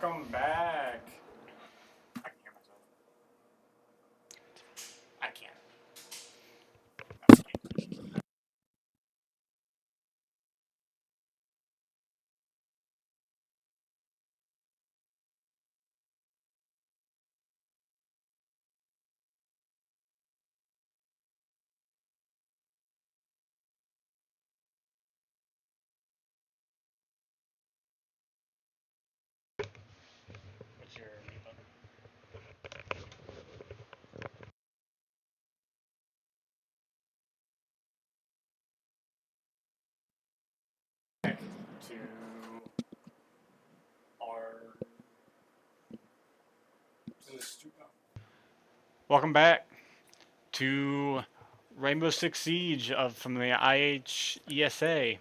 Welcome back. I can hear myself. I can't. What's your mute button? Back to our. Welcome back to Rainbow Six Siege from the IAHSEA.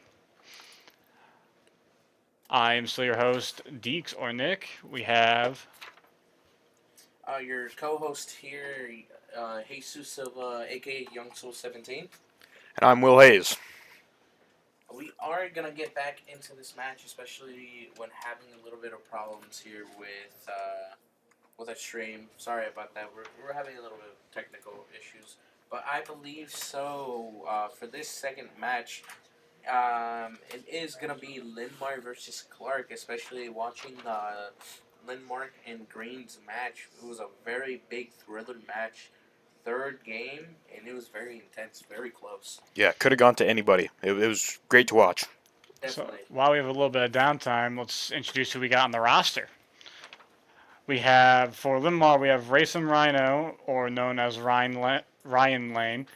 I am still your host, Deeks or Nick. We have your co-host here, Jesus Silva, aka Young Soul 17. And I'm Will Hayes. We are gonna get back into this match, especially when having a little bit of problems here with a stream. Sorry about that. We're having a little bit of technical issues, but I believe so. For this second match, it is gonna be Linmar versus Clark, especially watching Linmark and Green's match. It was a very big thriller match. Third game, and it was very intense, very close. Yeah, could have gone to anybody. It was great to watch. Definitely. So while we have a little bit of downtime, let's introduce who we got on the roster. We have, for Linmar, we have Racing Rhino, or known as Ryan Lane.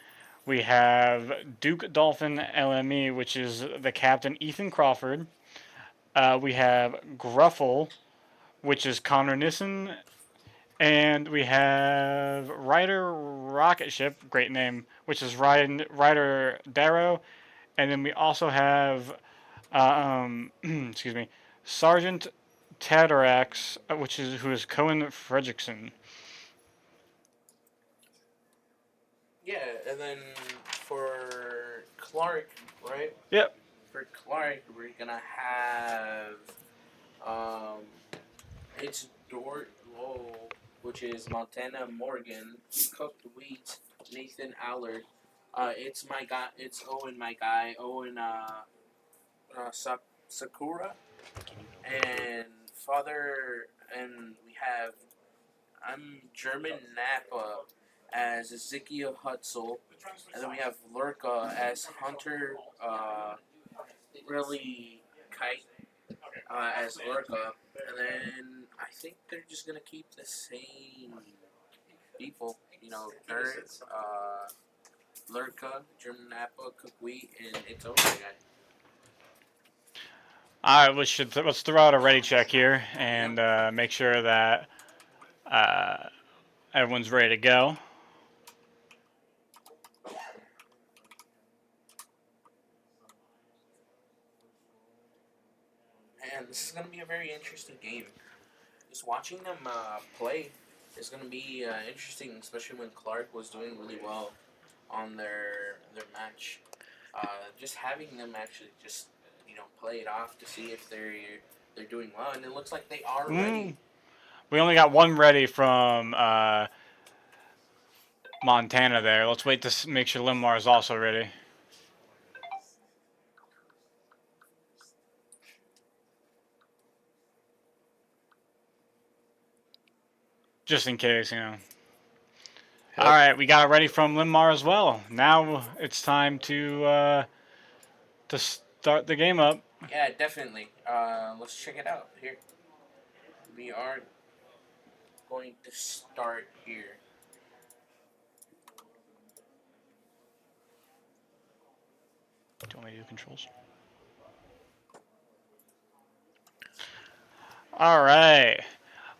We have Duke Dolphin LME, which is the captain, Ethan Crawford. We have Gruffle, which is Connor Nissen. And we have Ryder Rocket Ship, great name, which is Ryder Darrow. And then we also have, excuse me, Sergeant Tatarax, who is Cohen Fredrickson. Yeah, and then for Clark, right? Yep. For Clark, we're gonna have it's Dort Lowell, which is Montana Morgan, Cooked Wheat, Nathan Allard. It's my guy. It's Owen, my guy. Owen Sakura, and Father, and we have I'm German Napa as Ezekiel Hutzel, and then we have Lurka as Hunter, really Kite as Lurka, and then I think they're just gonna keep the same people, Dirt, Lurka, German Napa, Cook Wheat, and it's over again. All right, let's throw out a ready check here and make sure that everyone's ready to go. And this is going to be a very interesting game. Just watching them play is going to be interesting, especially when Clark was doing really well on their match. Just having them actually just play it off to see if they're doing well, and it looks like they are ready. We only got one ready from Montana there. Let's wait to make sure Linmar is also ready. Just in case, Yep. All right, we got it ready from Linmar as well. Now it's time to start the game up. Yeah, definitely. Let's check it out here. We are going to start here. Do you want me to do controls? All right.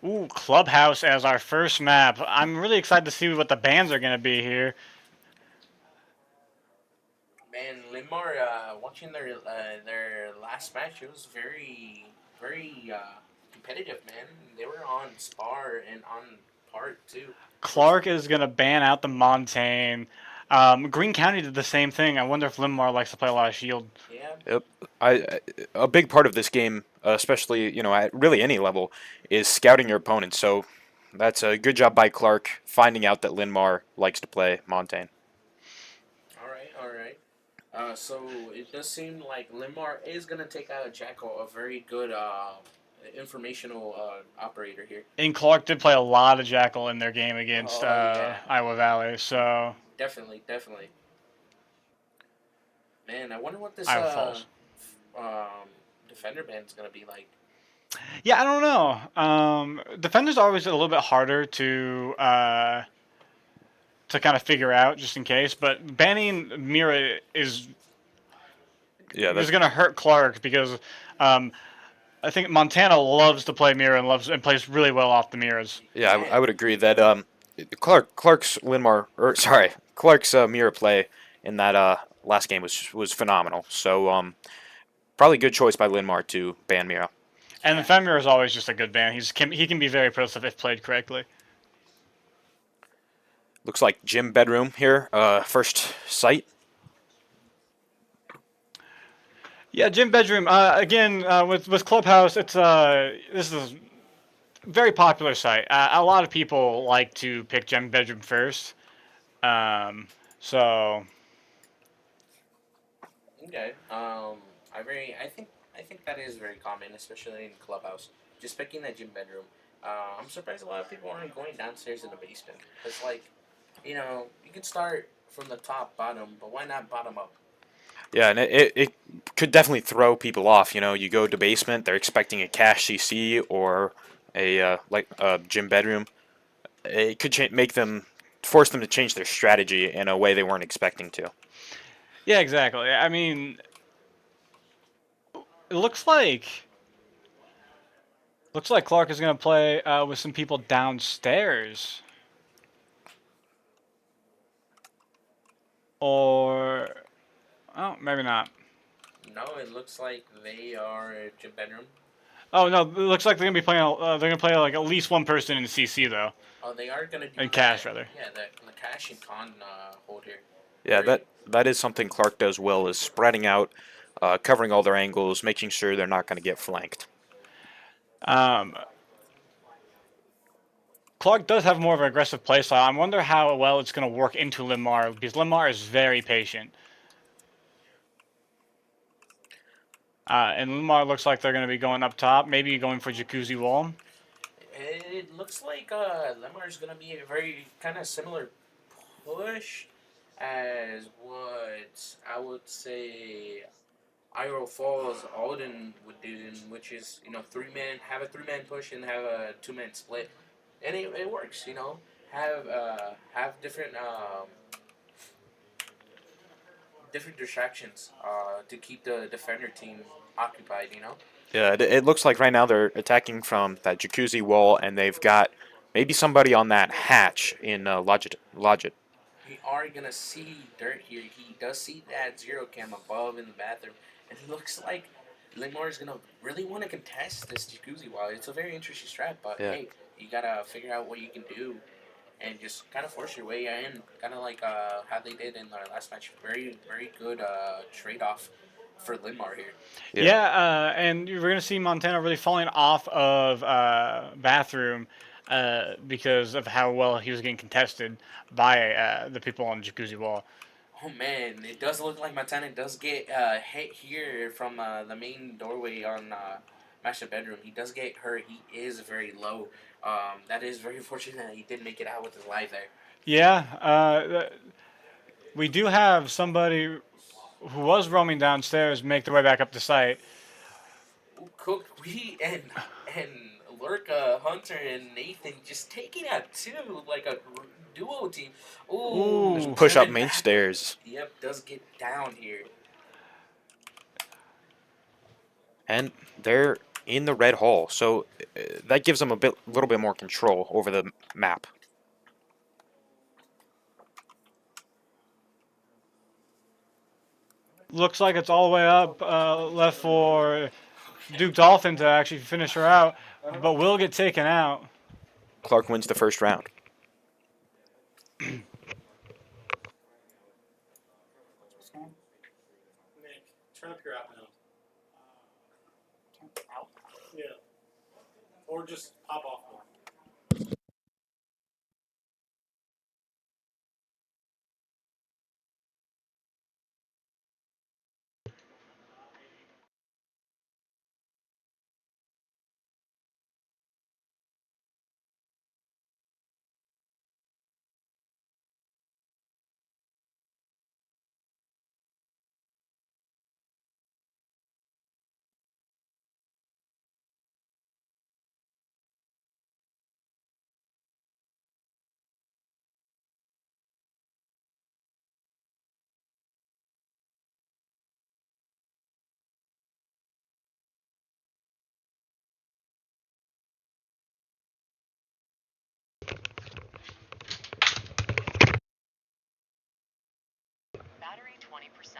Ooh, Clubhouse as our first map. I'm really excited to see what the bands are going to be here. Man, Linmar, watching their last match, it was very, very competitive, man. They were on Spar and on Part, too. Clark is going to ban out the Montaigne. Green County did the same thing. I wonder if Linmar likes to play a lot of Shield. Yeah, Yep. A big part of this game, especially at really any level, is scouting your opponent. So that's a good job by Clark finding out that Linmar likes to play Montaigne. All right, all right. So it does seem like Limar is gonna take out Jackal, a very good informational operator here. And Clark did play a lot of Jackal in their game against Oh yeah, Iowa Valley, so definitely, definitely. Man, I wonder what this Iowa Falls. defender band's gonna be like. Yeah, I don't know. Defenders are always a little bit harder to kind of figure out just in case, but banning Mira is Yeah, is going to hurt Clark because um, I think Montana loves to play Mira and plays really well off the Miras. yeah, Man, I would agree that Clark's mirror play in that last game was phenomenal. So probably good choice by Linmar to ban Mira. And the yeah. Fenrir is always just a good ban. He can be very impressive if played correctly. Looks like gym bedroom here, first sight. Yeah, gym bedroom. Again, with Clubhouse, it's this is a very popular site. A lot of people like to pick gym bedroom first. So Okay. I think that is very common, especially in clubhouse. Just picking that gym bedroom. I'm surprised a lot of people aren't going downstairs in the basement. It's like, you can start from the top, bottom, but why not bottom up? Yeah, and it could definitely throw people off. You go to basement, they're expecting a cash CC or a like a gym bedroom. It could force them to change their strategy in a way they weren't expecting to. yeah, exactly. I mean, it looks like Clark is gonna play with some people downstairs, or oh, maybe not. No, it looks like they are a gym bedroom. Oh no, it looks like they're gonna be playing. They're gonna play like at least one person in CC though, Oh, they are gonna do in that. cash rather. Yeah, the cash and con hold here. Yeah, that is something Clark does well, is spreading out, covering all their angles, making sure they're not going to get flanked. Um, Clark does have more of an aggressive playstyle. I wonder how well it's gonna work into Limar because Limar is very patient. And Limar looks like they're gonna be going up top, maybe going for Jacuzzi Wall. It looks like Lemar is gonna be a very kind of similar push as what I would say Iroh Falls Alden would do, which is 3 man have a 3 man push and have a 2 man split, and it works. Have different distractions to keep the defender team occupied. Yeah, it looks like right now they're attacking from that jacuzzi wall, and they've got maybe somebody on that hatch in Logit. We are gonna see dirt here. He does see that zero cam above in the bathroom, and it looks like Limor is gonna really want to contest this jacuzzi wall. It's a very interesting strat, but Yeah. hey, you gotta figure out what you can do and just kind of force your way in, kind of like how they did in their last match. Very, very good trade off for Limar here. Yeah, and we're gonna see Montana really falling off of bathroom because of how well he was getting contested by the people on Jacuzzi Wall. Oh man, it does look like Montana does get hit here from the main doorway on Master Bedroom. He does get hurt. He is very low. That is very fortunate that he did make it out with his life there. Yeah, we do have somebody who was roaming downstairs make their way back up the site. Cook, we and Lurka, Hunter, and Nathan just taking out two like a duo team. Ooh. Push up coming main back. stairs, Yep, does get down here. and they're in the red hole, so that gives them little bit more control over the map. Looks like it's all the way up left for Duke Dolphin to actually finish her out, but will get taken out. Clark wins the first round. Turn up your outbound. Yeah. Or just pop off more. Battery 20%.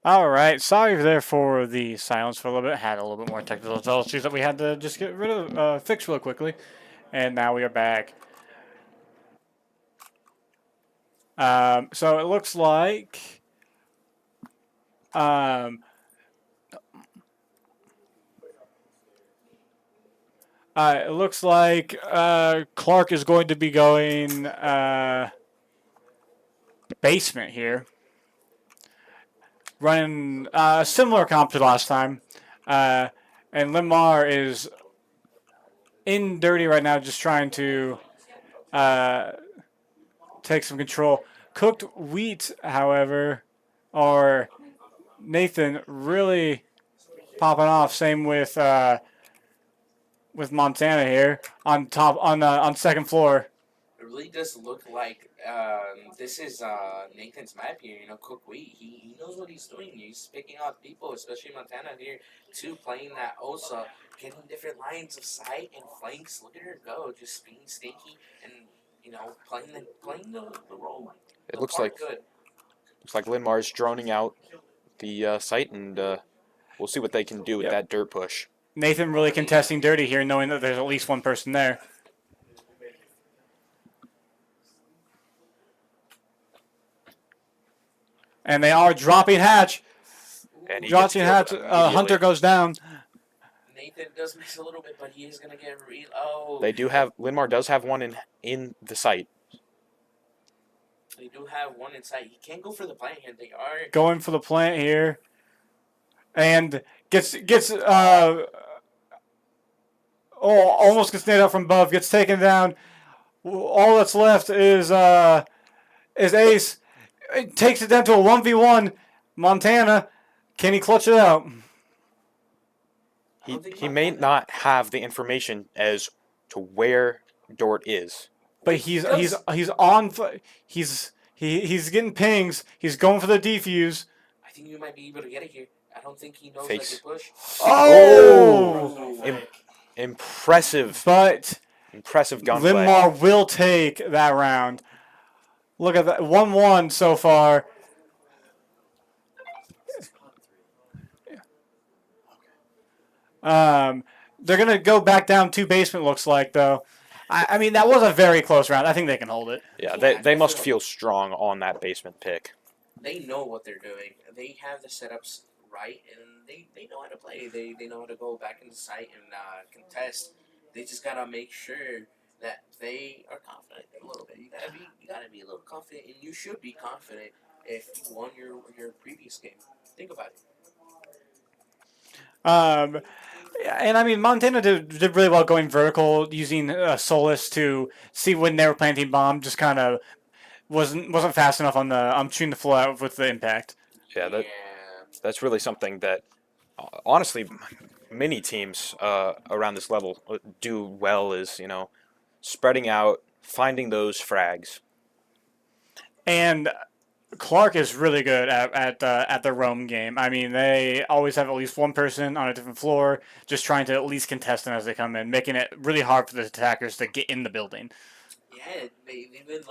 All right, sorry there for the silence for a little bit. Had a little bit more technical issues that we had to just get rid of, fix real quickly, and now we are back. So it looks like um, Clark is going to be going basement here, running similar comp to last time, and Limar is in dirty right now, just trying to take some control. Cooked wheat, however, or Nathan really popping off. Same with Montana here on top on second floor. It really does look like this is Nathan's map here. You know, Cook Wheat. He knows what he's doing. He's picking out people, especially Montana here, too, playing that OSA, getting different lines of sight and flanks. Look at her go, just being sneaky and playing the role. It The looks part like good. Linmar's droning out the site, and we'll see what they can do with Yep. that dirt push. Nathan really contesting dirty here, knowing that there's at least one person there. And they are dropping hatch. And he Dropping gets hatch. killed Hunter goes down. Nathan does miss a little bit, but he is gonna get oh. They do have Linmar does have one in the site. They do have one inside. He can't go for the plant here. They are Going for the plant here. And gets almost gets nailed out from above. Gets taken down. All that's left is Ace. It takes it down to a 1v1. Montana. Can he clutch it out? He may not have the information as to where Dort is. But he's on. He's getting pings. He's going for the defuse. I think you might be able to get it here. I don't think he knows Face. that you push. Oh! Impressive. But Impressive gunplay. Limar will take that round. Look at that. 1-1 so far. They're going to go back down to basement, looks like, though. I mean, that was a very close round. I think they can hold it. Yeah, they must feel strong on that basement pick. They know what they're doing. They have the setups right, and they know how to play. They know how to go back into sight and contest. They just gotta make sure that they are confident a little bit. You gotta be a little confident, and you should be confident if you won your previous game. Think about it. And I mean, Montana did really well going vertical, using Solus to see when they were planting bomb. Just kind of wasn't fast enough on the shooting the flow out with the impact. Yeah, that's really something that honestly many teams around this level do well, is spreading out, finding those frags. And Clark is really good at the roam game. I mean, they always have at least one person on a different floor, just trying to at least contest them as they come in, making it really hard for the attackers to get in the building. Yeah, they've been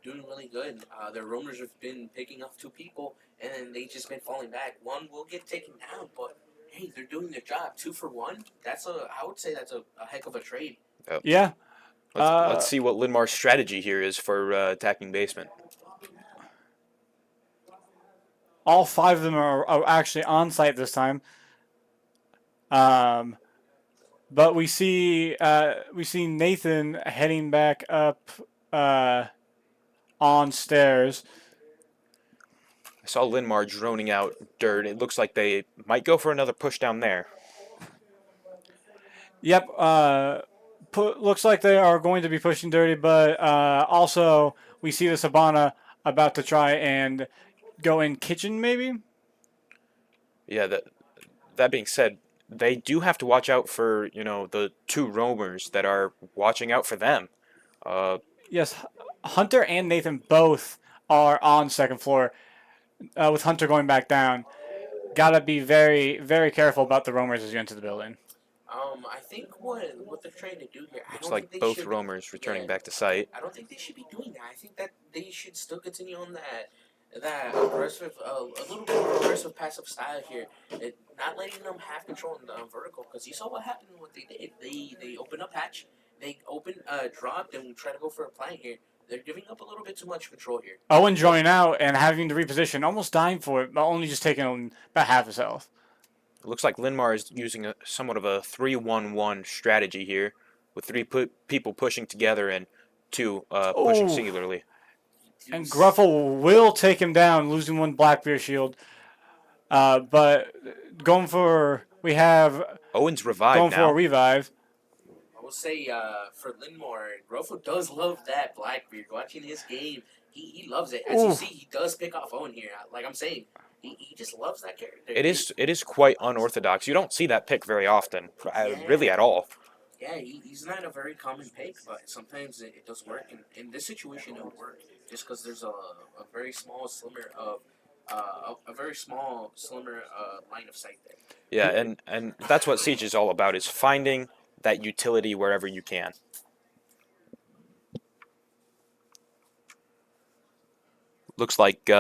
doing really good. Their roamers have been picking up 2 people, and then they just been falling back. One will get taken down, but hey, they're doing their job. 2 for 1. I would say that's a heck of a trade. Yeah. Let's see what Linmar's strategy here is for attacking basement. All 5 of them are actually on site this time. But we see Nathan heading back up on stairs. I saw Linmar droning out dirt. It looks like they might go for another push down there. Yep. Looks like they are going to be pushing dirty, but also we see the Sabana about to try and go in kitchen, maybe. Yeah. That being said, they do have to watch out for the 2 roamers that are watching out for them. Yes, Hunter and Nathan both are on second floor, with Hunter going back down. Gotta be very, very careful about the roamers as you enter the building. I think what they're trying to do here. I Looks don't like think they both should roamers returning yeah, back to site. I don't think they should be doing that. I think that they should still continue on that aggressive, a little bit more aggressive passive style here, not letting them have control in the vertical. Because you saw what happened. What they did, they opened up hatch, they dropped and tried to go for a plank here. They're giving up a little bit too much control here. Owen joining out and having to reposition, almost dying for it, but only just taking about half his health. It looks like Linmar is using somewhat of a 3-1-1 strategy here, with 3 people pushing together and 2 pushing singularly. And Gruffle will take him down, losing 1 Blackbeard shield. But we have Owen's revived going now. for a revive. I will say for Linmore, Grofo does love that Blackbeard. Watching his game, he loves it. As you see, he does pick off Owen here. Like I'm saying, he just loves that character. It is quite unorthodox. You don't see that pick very often, really at all. Yeah, he's not a very common pick, but sometimes it does work. And in this situation, it'll work just because there's a very small slimmer of line of sight there. Yeah, and that's what Siege is all about, is finding that utility wherever you can. Looks like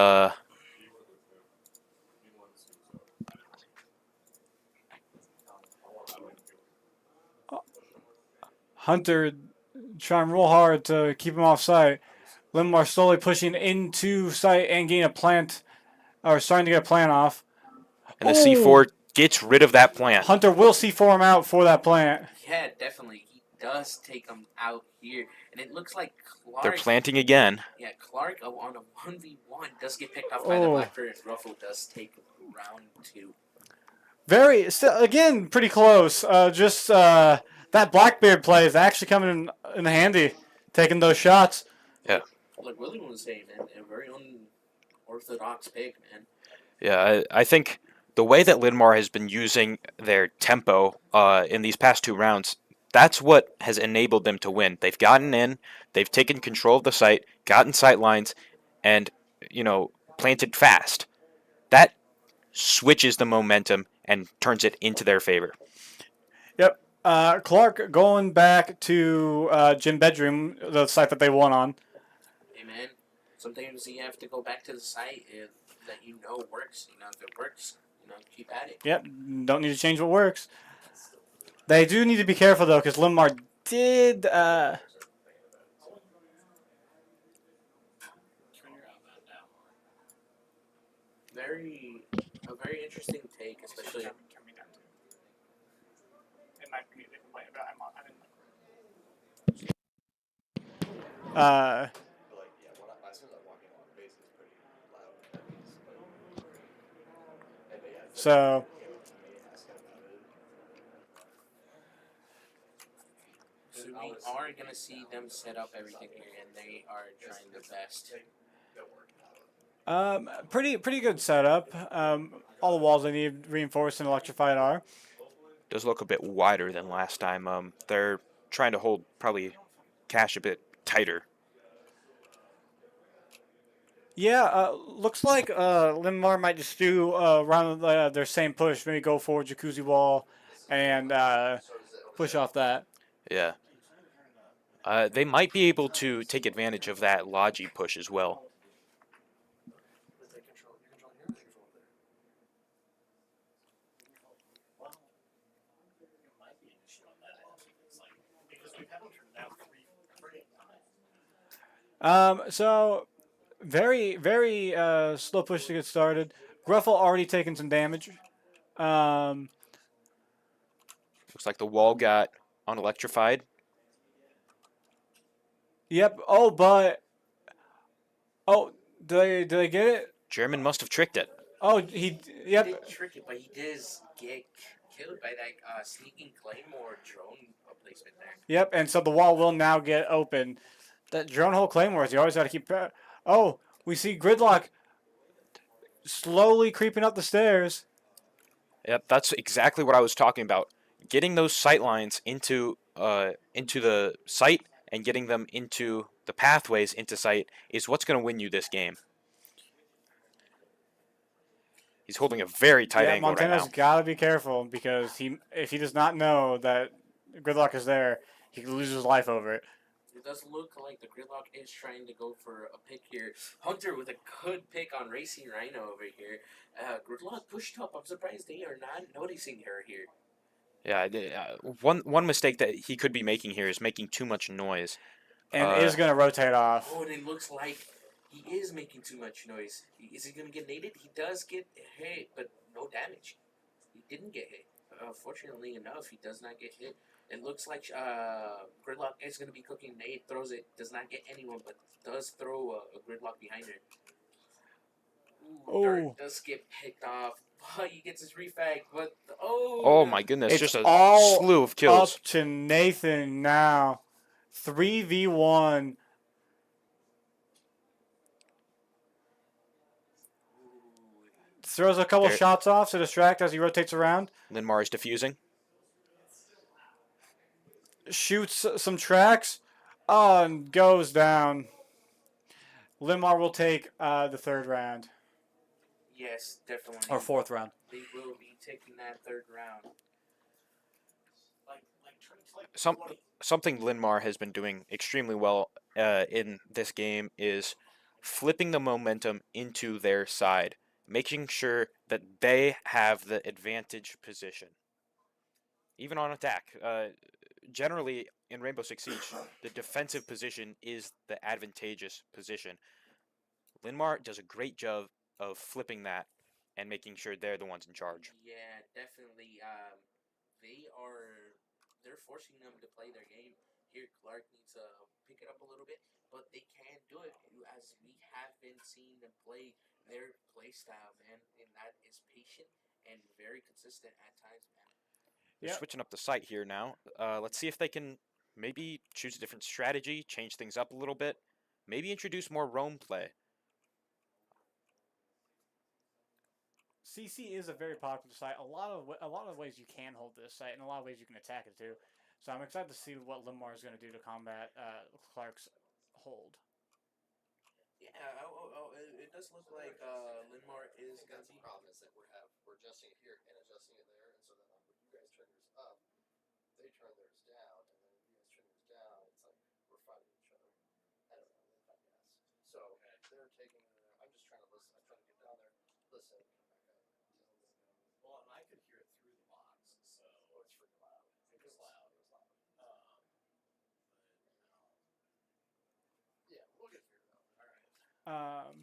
Hunter trying real hard to keep him off site. Linmar slowly pushing into site and getting a plant, or starting to get a plant off. And the C4 gets rid of that plant. Hunter will C4 him out for that plant. Yeah, definitely. He does take him out here. And it looks like Clark... They're planting again. Yeah, Clark on a 1v1 does get picked off by the Blackbeard, and Ruffle does take round 2. Again, pretty close. That Blackbeard play is actually coming in handy, taking those shots. Yeah. Like William was saying, man, a very unorthodox pick, man. Yeah, I think the way that Linmar has been using their tempo in these past 2 rounds, that's what has enabled them to win. They've gotten in, they've taken control of the site, gotten sight lines, and, planted fast. That switches the momentum and turns it into their favor. Yep. Clark going back to Gym Bedroom, the site that they won on. Hey, man, sometimes you have to go back to the site that works. If it works, keep at it. Yep, don't need to change what works. They do need to be careful, though, because Linmar did... A very interesting take, especially... So we are going to see them set up everything here, and they are trying their best. pretty good setup. All the walls they need reinforced and electrified are. Does look a bit wider than last time. They're trying to hold probably cash a bit tighter. Yeah, looks like Limar might just do around their same push. Maybe go forward Jacuzzi wall and push off that. Yeah. They might be able to take advantage of that Logi push as well. So very very slow push to get started. Gruffle already taking some damage. Um, Looks like the wall got unelectrified. yep. Did they get it? German must have tricked it. Oh, He yep. did trick it, but he does get killed by that sneaking claymore drone placement there. Yep, and so the wall will now get open. That drone hole claymores, you always got to keep. Oh, we see Gridlock slowly creeping up the stairs. Yep, that's exactly what I was talking about. Getting those sight lines into the site and getting them into the pathways into sight is what's going to win you this game. He's holding a very tight Yeah, angle right Montana's now. got to be careful because if he does not know that Gridlock is there, he could lose his life over it. It does look like the Gridlock is trying to go for a pick here. Hunter with a good pick on Racing Rhino over here. Gridlock pushed up. I'm surprised they are not noticing her here. Yeah, one mistake that he could be making here is making too much noise. And is going to rotate off. Oh, and it looks like he is making too much noise. Is he going to get naded? He does get hit, but no damage. He didn't get hit. Fortunately enough, he does not get hit. It looks like Gridlock is going to be cooking nade. Throws it. Does not get anyone, but does throw a Gridlock behind her. Ooh, Dart does get picked off. But he gets his refag. But oh my goodness, It's just a all slew of kills. up to Nathan now. 3v1. Throws a couple shots off to distract as he rotates around. Linmar is defusing. Shoots some tracks. Oh, and goes down. Linmar will take the third round. Yes, definitely. Or fourth round. They will be taking that third round. Something Linmar has been doing extremely well in this game is flipping the momentum into their side, making sure that they have the advantage position. Even on attack. Generally, in Rainbow Six Siege, the defensive position is the advantageous position. Linmar does a great job of flipping that and making sure they're the ones in charge. Yeah, definitely. They're forcing them to play their game. Here, Clark needs to pick it up a little bit, but they can do it as we have been seeing them play their play style, man, and that is patient and very consistent at times, man. They're switching up the site here now. Let's see if they can maybe choose a different strategy, change things up a little bit, maybe introduce more roam play. CC is a very popular site. A lot of ways you can hold this site, and a lot of ways you can attack it too. So I'm excited to see what Linmar is going to do to combat Clark's hold. Yeah, it does look like Linmar is going to be. The problem is that we're adjusting it here and adjusting it there, and so then when you guys turn yours up, they turn theirs down, and then if you guys turn yours down, it's like we're fighting each other. I don't know, I guess. So they're taking. I'm just trying to listen. I'm trying to get down there, listen, come back up. Well, and I could hear it through the box, so It's freaking loud. it was loud. Yeah, we'll get through it though. All right.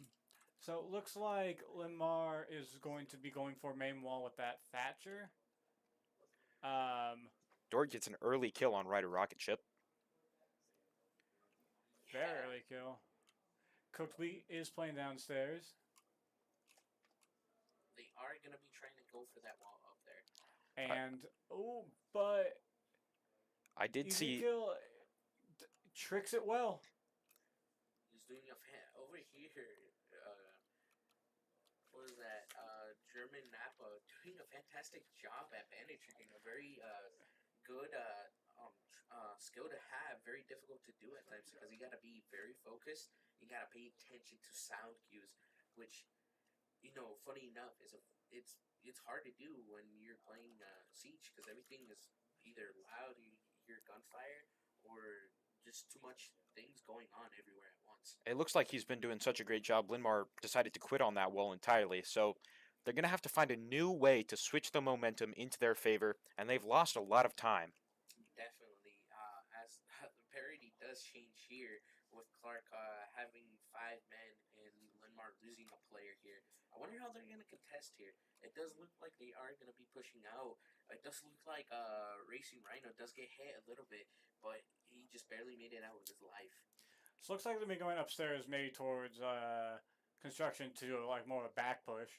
So it looks like Linmar is going to be going for main wall with that Thatcher. Dort gets an early kill on Ryder Rocket Ship. Very early kill. Cookley is playing downstairs. They are going to be trying to go for that wall up there. And, but I did see. Ezekiel tricks it well. He's doing over here. What is that? German Napa doing a fantastic job at bandit tricking. A very good skill to have. Very difficult to do at times because you got to be very focused. You you gotta pay attention to sound cues, which funny enough, it's hard to do when you're playing Siege because everything is either loud, you hear gunfire, or just too much things going on everywhere at once. It looks like he's been doing such a great job. Linmar decided to quit on that wall entirely, so they're going to have to find a new way to switch the momentum into their favor, and they've lost a lot of time. Definitely, as the parody does change here with Clark having 5 men and Linmar losing a player here. I wonder how they're going to contest here. It does look like they are going to be pushing out. It does look like Racing Rhino does get hit a little bit, but he just barely made it out with his life. So it looks like they'll be going upstairs, maybe towards construction to do like more of a back push.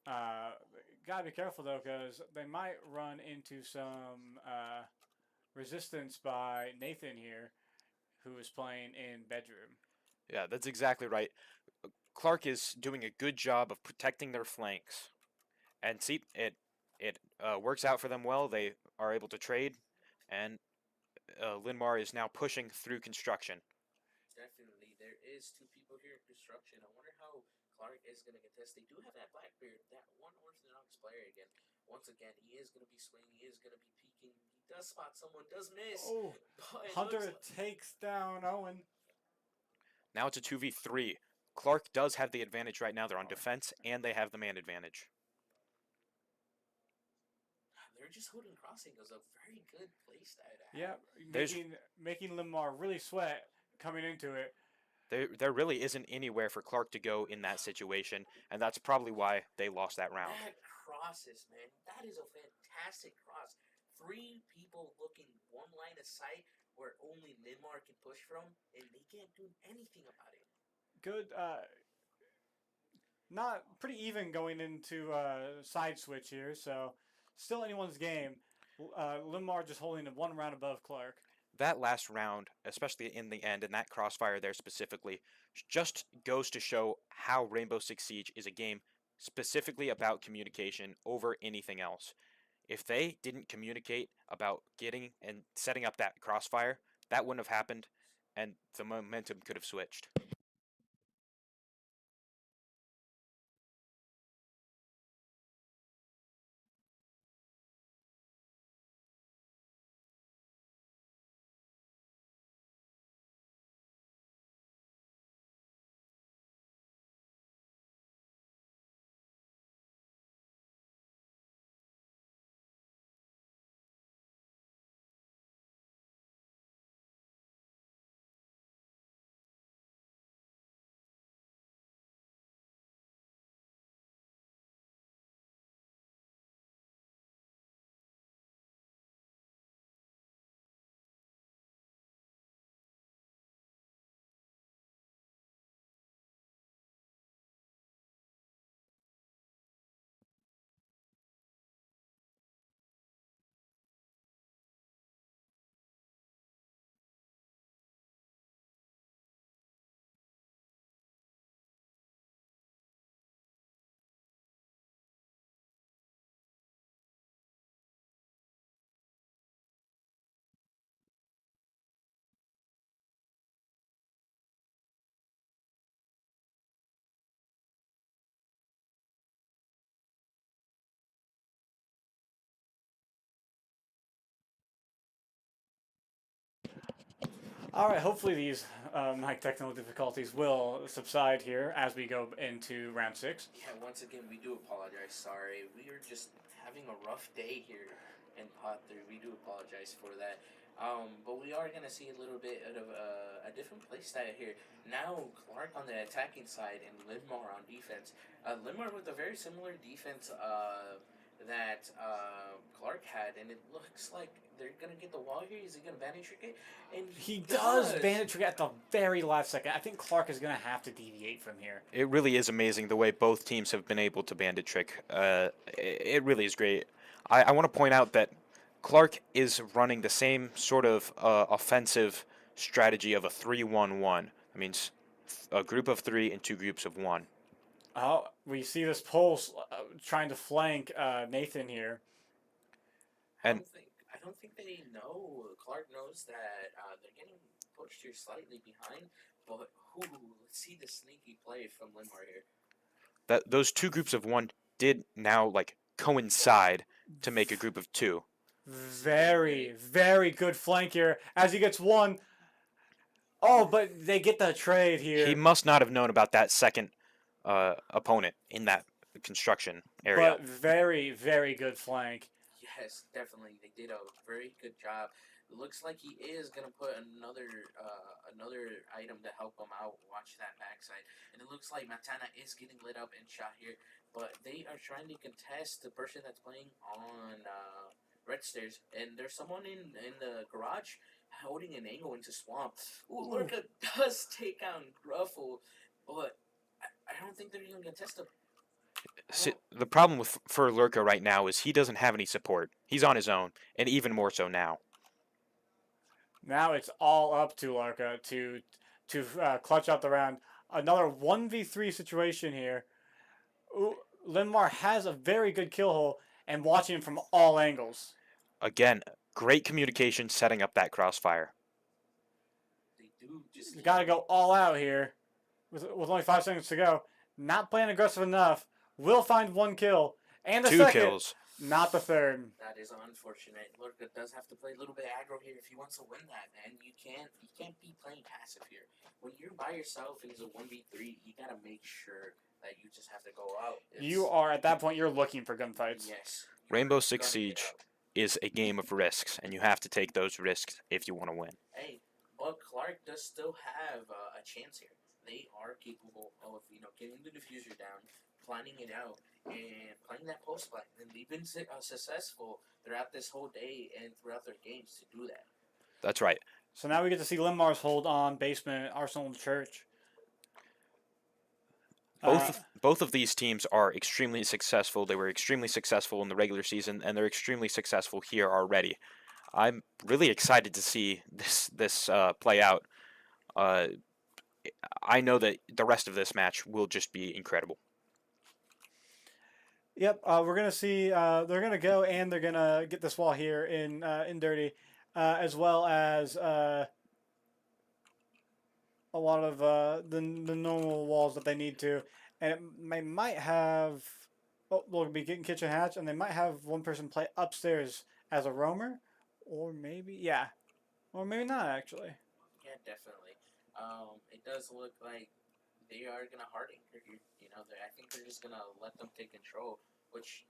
Gotta be careful though, because they might run into some resistance by Nathan here, who is playing in bedroom. Yeah, that's exactly right. Clark is doing a good job of protecting their flanks, and see, it works out for them well. They are able to trade, and Linmar is now pushing through construction. Definitely, there is 2 people here in construction. I wonder how Clark is going to contest. They do have that Blackbeard, that one Orthodox player again. Once again, he is going to be swinging. He is going to be peeking. He does spot someone, does miss. Oh, But Hunter takes down Owen. Now it's a 2v3. Clark does have the advantage right now. They're on defense, and they have the man advantage. they're just holding crossing as a very good play style to Yeah, have. making Limar really sweat coming into it. There really isn't anywhere for Clark to go in that situation, and that's probably why they lost that round. That crosses, man. That is a fantastic cross. 3 people looking one line of sight where only Linmar can push from, and they can't do anything about it. Good. Not pretty even going into side switch here, so still anyone's game. Limar just holding 1 round above Clark. That last round, especially in the end, and that crossfire there specifically, just goes to show how Rainbow Six Siege is a game specifically about communication over anything else. If they didn't communicate about getting and setting up that crossfire, that wouldn't have happened, and the momentum could have switched. All right, hopefully these mic technical difficulties will subside here as we go into round 6. Yeah, once again, we do apologize. Sorry. We are just having a rough day here in Pot 3. We do apologize for that. But we are going to see a little bit of a different play style here. Now, Clark on the attacking side and Linmar on defense. Linmar with a very similar defense that Clark had, and it looks like they're going to get the wall here. Is he going to bandit trick it? And He does bandit trick at the very last second. I think Clark is going to have to deviate from here. It really is amazing the way both teams have been able to bandit trick. It really is great. I want to point out that Clark is running the same sort of offensive strategy of a 3-1-1. That means a group of 3 and 2 groups of 1. Oh, we see this Pulse trying to flank Nathan here. I don't think they know. Clark knows that they're getting pushed here slightly behind, but let's see the sneaky play from Linmar here. That those two groups of one did now like coincide to make a group of two. Very, very good flank here as he gets one. Oh, but they get the trade here. He must not have known about that second opponent in that construction area. But very, very good flank. Yes, definitely. They did a very good job. It looks like he is gonna put another item to help him out. Watch that backside, and it looks like Matana is getting lit up and shot here. But they are trying to contest the person that's playing on red stairs, and there's someone in the garage holding an angle into swamp. Ooh, Lurka does take on Gruffle, but I don't think they're even gonna test him. The problem for Lurka right now is he doesn't have any support. He's on his own, and even more so now. Now it's all up to Larka to clutch out the round. Another 1v3 situation here. Ooh, Linmar has a very good kill hole and watching him from all angles. Again, great communication setting up that crossfire. They do just Got to go all out here with only 5 seconds to go. Not playing aggressive enough. Will find one kill and a 2 second. kills. Not the third. That is unfortunate. Lurka does have to play a little bit aggro here if he wants to win that, man. You can't be playing passive here. When you're by yourself and it's a 1v3, you gotta make sure that you just have to go out. You are at that point. You're looking for gunfights. Yes. Rainbow you're Six gonna get Siege out. is a game of risks, and you have to take those risks if you want to win. Hey, but Clark does still have a chance here. They are capable of getting the diffuser down, planning it out, and playing that post play. And they've been successful throughout this whole day and throughout their games to do that. That's right. So now we get to see Linmar's hold on basement, Arsenal, and Church. Both of these teams are extremely successful. They were extremely successful in the regular season, and they're extremely successful here already. I'm really excited to see this play out. I know that the rest of this match will just be incredible. Yep, we're gonna see. They're gonna go and they're gonna get this wall here in Dirty, as well as a lot of the normal walls that they need to, and they might have. Oh, they'll be getting kitchen hatch, and they might have one person play upstairs as a roamer, or maybe or maybe not actually. Yeah, definitely. It does look like they are gonna hard anchor here. I think they're just gonna let them take control, which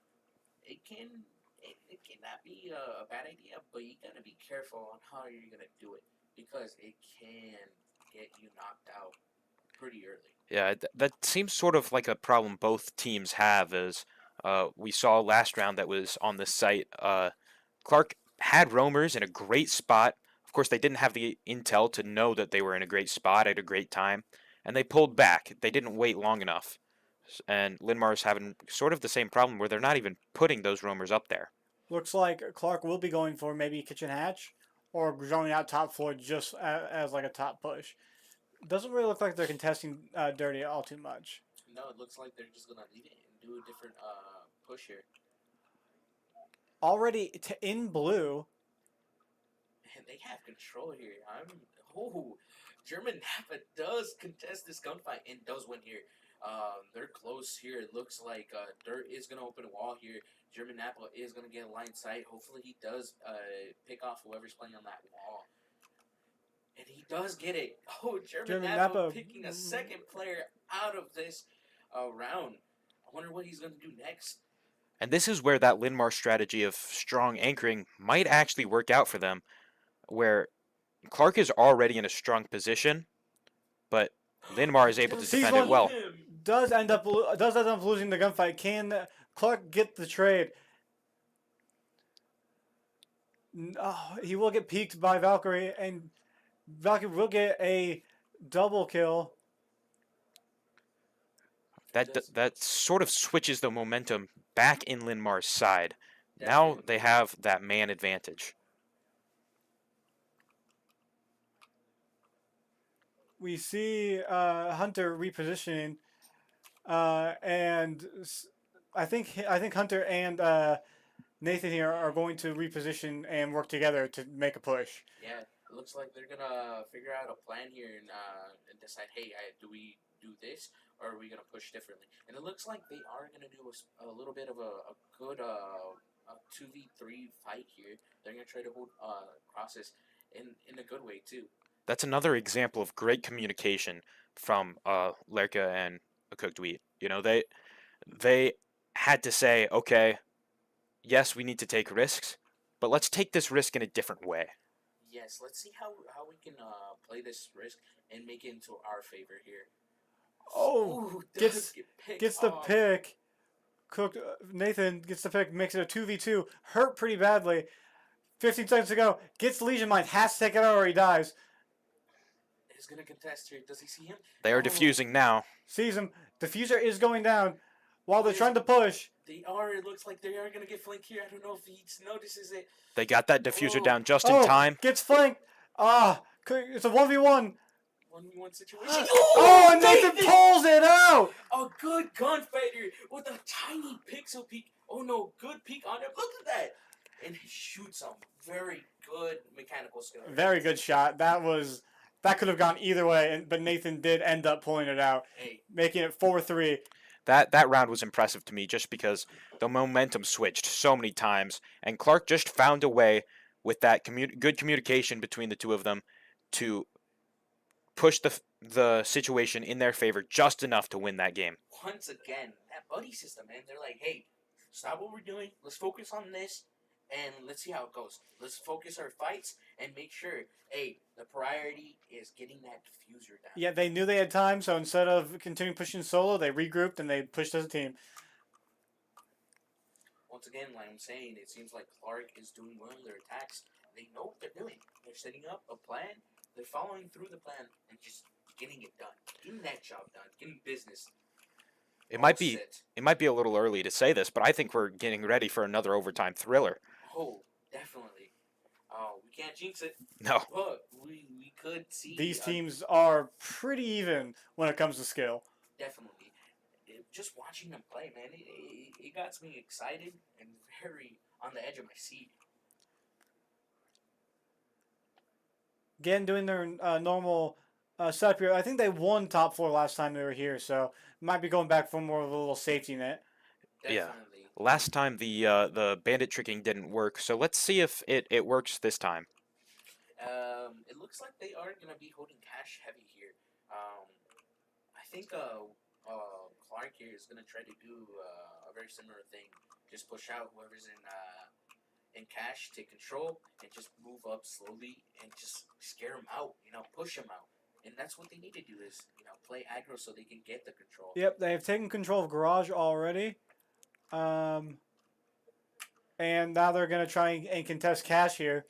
it cannot be a bad idea, but you gotta be careful on how you're gonna do it because it can get you knocked out pretty early. Yeah, that seems sort of like a problem both teams have. As we saw last round that was on the site, Clark had roamers in a great spot. Of course, they didn't have the intel to know that they were in a great spot at a great time, and they pulled back. They didn't wait long enough. And Linmar's having sort of the same problem where they're not even putting those roamers up there. Looks like Clark will be going for maybe kitchen hatch, or going out top floor just as like a top push. Doesn't really look like they're contesting Dirty all too much. No, it looks like they're just gonna leave it and do a different push here. Already in blue. And they have control here. German Napa does contest this gunfight and does win here. They're close here. It looks like Dirt is going to open a wall here. German Napa is going to get a line sight. Hopefully he does pick off whoever's playing on that wall. And he does get it. Oh, German Napa picking a second player out of this round. I wonder what he's going to do next. And this is where that Linmar strategy of strong anchoring might actually work out for them, where Clark is already in a strong position, but Linmar is able to defend it well. Does end up losing the gunfight. Can Clark get the trade? Oh, he will get peeked by Valkyrie, and Valkyrie will get a double kill. That sort of switches the momentum back in Linmar's side. Now they have that man advantage. We see Hunter repositioning, and I think Hunter and Nathan here are going to reposition and work together to make a push. Yeah, It looks like they're gonna figure out a plan here and decide, hey, do we do this or are we gonna push differently? And it looks like they are gonna do a little bit of a good a 2v3 fight here. They're gonna try to hold crosses in a good way too. That's another example of great communication from Lerka and A Cooked Wheat. You know, they had to say, okay, yes, we need to take risks, but let's take this risk in a different way. Yes, let's see how we can play this risk and make it into our favor here. Oh, Ooh, gets does get picked gets the off. pick. Cooked Nathan gets the pick, makes it a 2v2. Hurt pretty badly. 15 seconds to go. Gets Legion Mind. Has to take it out or he dies. He's gonna contest here. Does he see him? They are Oh, diffusing now. Sees him. Diffuser is going down while they're Yes. trying to push. They are. It looks like they are gonna get flanked here. I don't know if he notices it. They got that diffuser Oh. down just in time. Gets flanked. It's a 1v1. 1v1 situation. Oh, and Nathan pulls it out. A good gunfighter with a tiny pixel peek. Oh no, good peek on him. Look at that. And he shoots him. Very good mechanical skill. Very good shot. That could have gone either way, but Nathan did end up pulling it out, Hey, making it 4-3. That round was impressive to me just because the momentum switched so many times, and Clark just found a way with that good communication between the two of them to push the situation in their favor just enough to win that game. once again, that buddy system, man. They're like, hey, stop what we're doing. Let's focus on this, and let's see how it goes. Let's focus our fights and make sure, hey, the priority is getting that diffuser down. Yeah, they knew they had time, so instead of continuing pushing solo, they regrouped and they pushed as a team. Once again, like I'm saying, it seems like Clark is doing well in their attacks. They know what they're doing. They're setting up a plan. They're following through the plan and just getting it done. Getting that job done. Getting business. It all might be set. it might be a little early to say this, but I think we're getting ready for another overtime thriller. Oh, definitely. We can't jinx it, No, but we could see These teams are pretty even when it comes to skill. definitely. Just watching them play, man, it got me excited and very on the edge of my seat. Again, doing their normal setup here. I think they won top 4 last time they were here, so might be going back for more of a little safety net. Yeah. Definitely. last time the bandit tricking didn't work, so let's see if it works this time. It looks like they are gonna be holding cash heavy here. I think Clark here is gonna try to do a very similar thing. Just push out whoever's in cash, take control, and just move up slowly and just scare them out. Push them out. And that's what they need to do is play aggro so they can get the control. Yep, they have taken control of Garage already. And now they're going to try and contest cash here.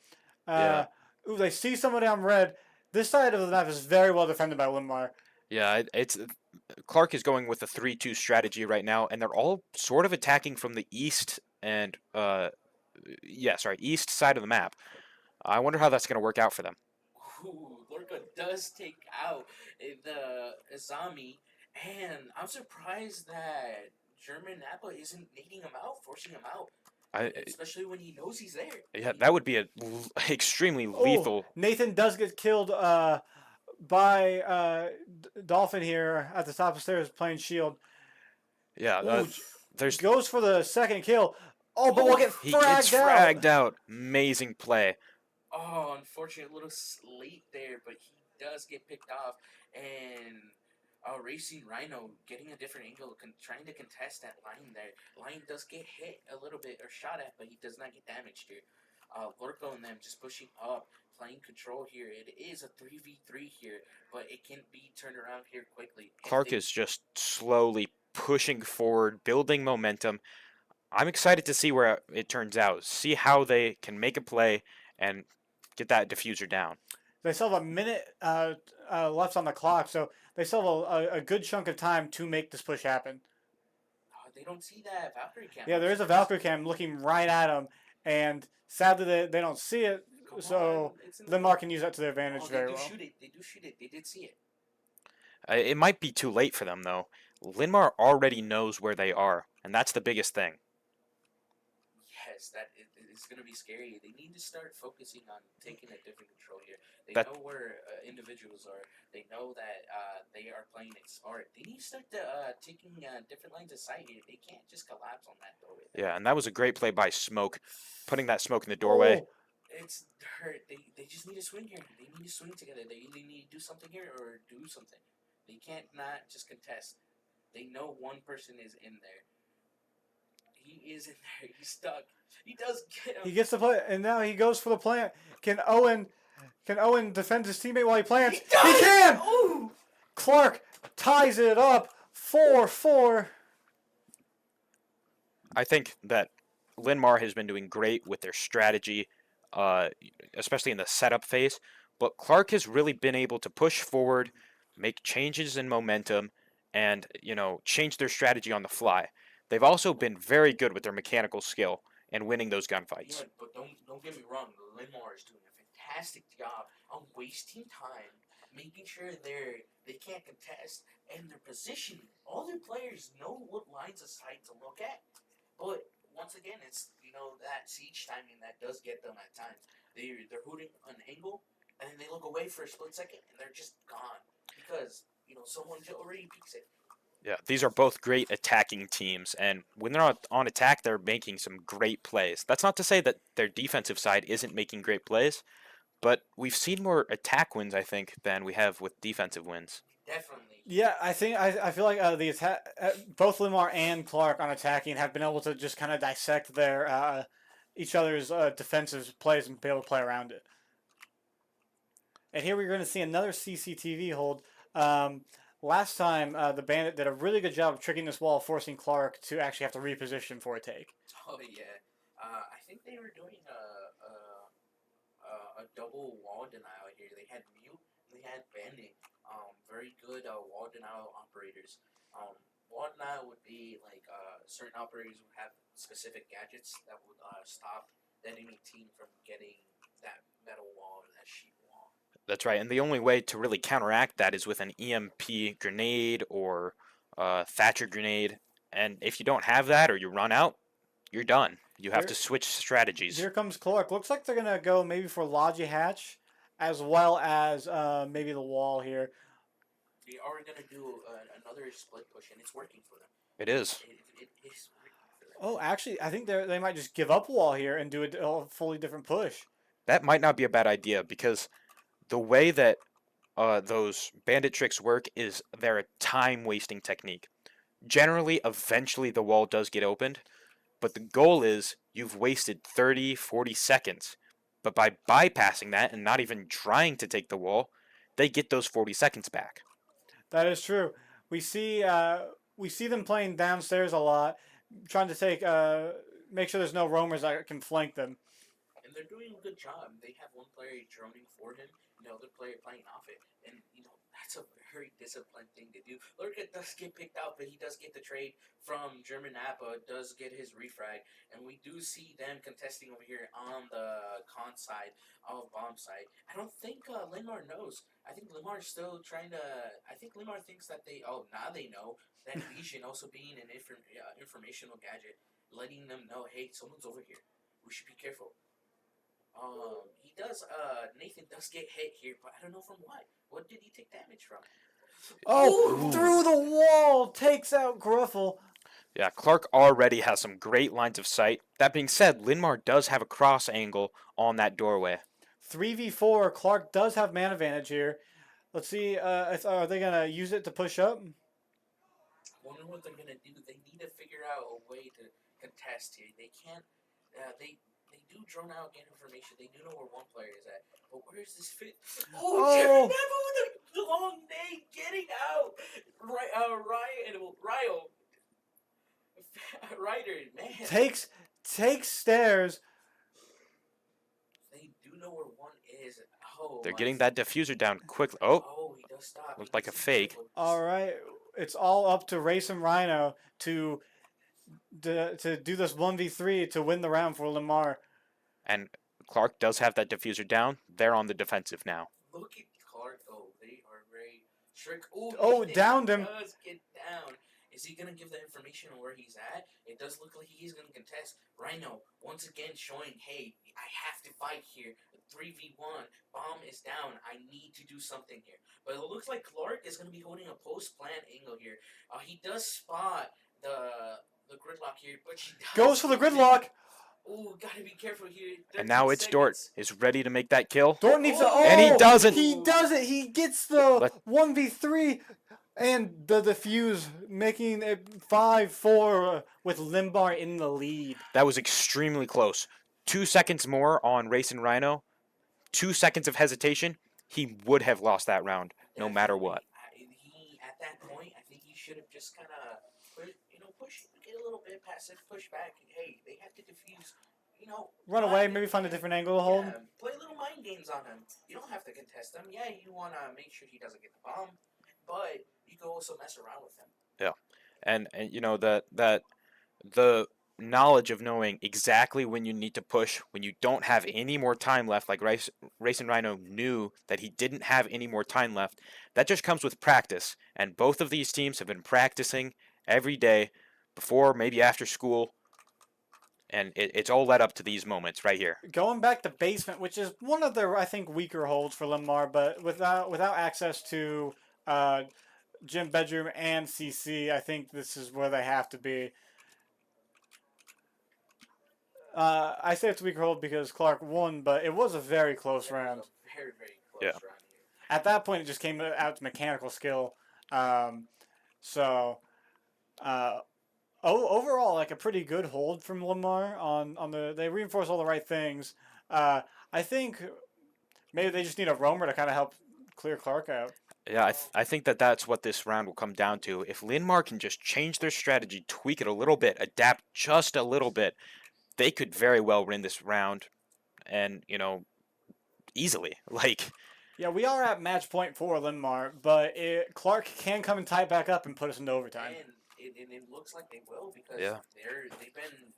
Yeah. Ooh, they see somebody on red. This side of the map is very well defended by Limar. Yeah, it's Clark is going with a 3-2 strategy right now, and they're all sort of attacking from the east and east side of the map. I wonder how that's going to work out for them. Ooh, Lorca does take out the Izami, and I'm surprised that German Nappa isn't nading him out, forcing him out. Especially when he knows he's there. Yeah, that would be extremely lethal. Nathan does get killed by Dolphin here at the top of the stairs playing shield. Yeah, there's Goes for the second kill. Oh, but we'll get he gets fragged fragged out. Amazing play. Oh, unfortunate little late there, but he does get picked off. And Racing Rhino getting a different angle, trying to contest that line there. Line does get hit a little bit or shot at, but he does not get damaged here. Lorco and them just pushing up, playing control here. It is a 3v3 here, but it can be turned around here quickly. Clark is just slowly pushing forward, building momentum. I'm excited to see where it turns out. See how they can make a play and get that diffuser down. They still have a minute left on the clock, so they still have a good chunk of time to make this push happen. They don't see that Valkyrie cam. Yeah, there is a Valkyrie cam looking right at them, and sadly they don't see it, so Limar can use that to their advantage very well. They do shoot it. They did see it. It might be too late for them, though. Linmar already knows where they are, and that's the biggest thing. Yes, that is going to be scary. They need to start focusing on taking a different control here. They That- know where individuals are. They know that they are playing it smart. They need to start taking different lines of sight here. They can't just collapse on that doorway. Yeah, and that was a great play by Smoke, putting that smoke in the doorway. Oh, It's hurt. They just need to swing here. They need to swing together. They either need to do something here or do something. They can't not just contest. They know one person is in there. He is in there. He's stuck. He does get him. he gets the play, and now he goes for the plant. Can Owen defend his teammate while he plants? He does! He can! Ooh! Clark ties it up 4-4. I think that Linmar has been doing great with their strategy, especially in the setup phase. But Clark has really been able to push forward, make changes in momentum, and change their strategy on the fly. They've also been very good with their mechanical skill and winning those gunfights. Yeah, but don't get me wrong. Linmar is doing a fantastic job on wasting time, making sure they can't contest, and their positioning. All their players know what lines of sight to look at. But once again, it's that siege timing that does get them at times. They're hooting an angle, and then they look away for a split second, and they're just gone because someone already peeks it. Yeah, these are both great attacking teams, and when they're on attack, they're making some great plays. That's not to say that their defensive side isn't making great plays, but we've seen more attack wins, I think, than we have with defensive wins. Definitely. Yeah, I feel like the attack, both Limar and Clark on attacking have been able to just kind of dissect their each other's defensive plays and be able to play around it. And here we're going to see another CCTV hold. Last time, the Bandit did a really good job of tricking this wall, forcing Clark to actually have to reposition for a take. Oh yeah, I think they were doing a double wall denial here. They had mute, they had bending. Very good wall denial operators. Wall denial would be like certain operators would have specific gadgets that would stop the enemy team from getting that metal wall or that sheet wall. That's right, and the only way to really counteract that is with an EMP grenade or Thatcher grenade. And if you don't have that or you run out, you're done. You have to switch strategies. Here comes Clark. Looks like they're going to go maybe for Logi Hatch as well as maybe the wall here. They are going to do another split push, and it's working for them. It is. It is working for them. Oh, actually, I think they might just give up wall here and do a fully different push. That might not be a bad idea because the way that those bandit tricks work is they're a time-wasting technique. Generally, eventually the wall does get opened, but the goal is you've wasted 30, 40 seconds. But by bypassing that and not even trying to take the wall, they get those 40 seconds back. That is true. We see them playing downstairs a lot, trying to take make sure there's no roamers that can flank them. And they're doing a good job. They have one player droning for him, and the other player playing off it. And that's a very disciplined thing to do. Lurka does get picked out, but he does get the trade from German Appa, does get his refrag, and we do see them contesting over here on the con side of bomb side. I don't think Linmar knows. I think Limar's still trying to. I think Linmar thinks that now they know that Vision also being an informational gadget, letting them know, hey, someone's over here. We should be careful. He does. Nathan does get hit here, but I don't know from what. What did he take damage from? Oh, through the wall, takes out Gruffle. Yeah, Clark already has some great lines of sight. That being said, Linmar does have a cross angle on that doorway. 3v4, Clark does have man advantage here. Let's see, are they going to use it to push up? Wonder what they're gonna do. They need to figure out a way to contest here. They can't. They do drone out, get information. They do know where one player is at, but where's this fit? Oh. Jerry Neville with a long day getting out. Ryder, man. Takes stairs. They do know where one is. Oh, They're getting that diffuser down quickly. Oh, he does stop. looked like a fake. All right, it's all up to Race and Rhino to do this 1v3 to win the round for Lamar. And Clark does have that diffuser down. They're on the defensive now. Look at Clark. Oh, they are very strict. Oh, downed him. Does get down. Is he gonna give the information on where he's at? It does look like he's gonna contest. Rhino once again showing, hey, I have to fight here. 3v1. Bomb is down. I need to do something here. But it looks like Clark is gonna be holding a post-plan angle here. He does spot the gridlock here, but she does Goes for the gridlock. Ooh, gotta be careful here. And now 13 it's Dort seconds. is ready to make that kill. Dort needs to. Oh, And he doesn't. He does it. He gets the Let- 1v3 and the defuse, making it 5-4 with Limbar in the lead. That was extremely close. 2 seconds more on Race and Rhino. 2 seconds of hesitation. He would have lost that round, no matter what. He at that point, I think he should have just kind of, push, get a little bit passive, push back. Hey, they have to defuse. Run away, maybe find a different angle to hold. Yeah, play little mind games on him. You don't have to contest him. Yeah, you want to make sure he doesn't get the bomb, but you can also mess around with him. Yeah, and that the knowledge of knowing exactly when you need to push when you don't have any more time left, like Race and Rhino knew that he didn't have any more time left. That just comes with practice, and both of these teams have been practicing every day, before, maybe after school, and it's all led up to these moments right here. Going back to basement, which is one of their, I think, weaker holds for Limar, but without access to gym bedroom and CC, I think this is where they have to be. I say it's a weaker hold because Clark won, but it was a very close round. Very, very close Yeah. round here. At that point, it just came out to mechanical skill. Overall, like a pretty good hold from Limar on the. They reinforce all the right things. I think maybe they just need a roamer to kind of help clear Clark out. Yeah, I think that's what this round will come down to. If Linmar can just change their strategy, tweak it a little bit, adapt just a little bit, they could very well win this round, and easily. Like, Yeah, we are at match point for Linmar, but Clark can come and tie it back up and put us into overtime. And it looks like they will because Yeah. they've been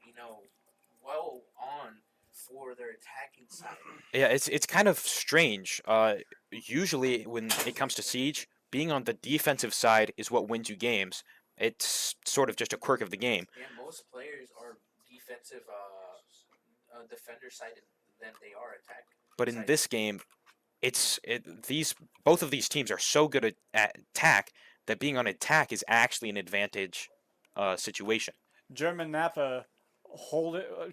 well on for their attacking side. yeah, it's kind of strange. Usually when it comes to Siege, being on the defensive side is what wins you games. It's sort of just a quirk of the game. Yeah, most players are defensive defender sided than they are attack. But in sided. this game, both of these teams are so good at attack that being on attack is actually an advantage situation. German Napa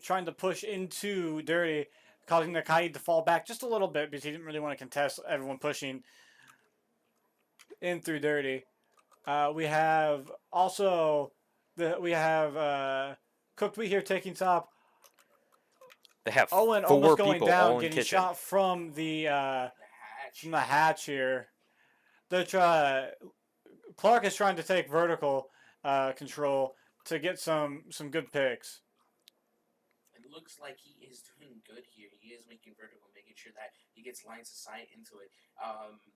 trying to push into Dirty, causing the Kaid to fall back just a little bit because he didn't really want to contest everyone pushing in through Dirty. We have also Cooked Wheat here taking top. They have Owen 4 almost going people down, all in getting kitchen. shot from the The hatch. hatch here. Clark is trying to take vertical control to get some good picks. It looks like he is doing good here. He is making vertical, making sure that he gets lines of sight into it.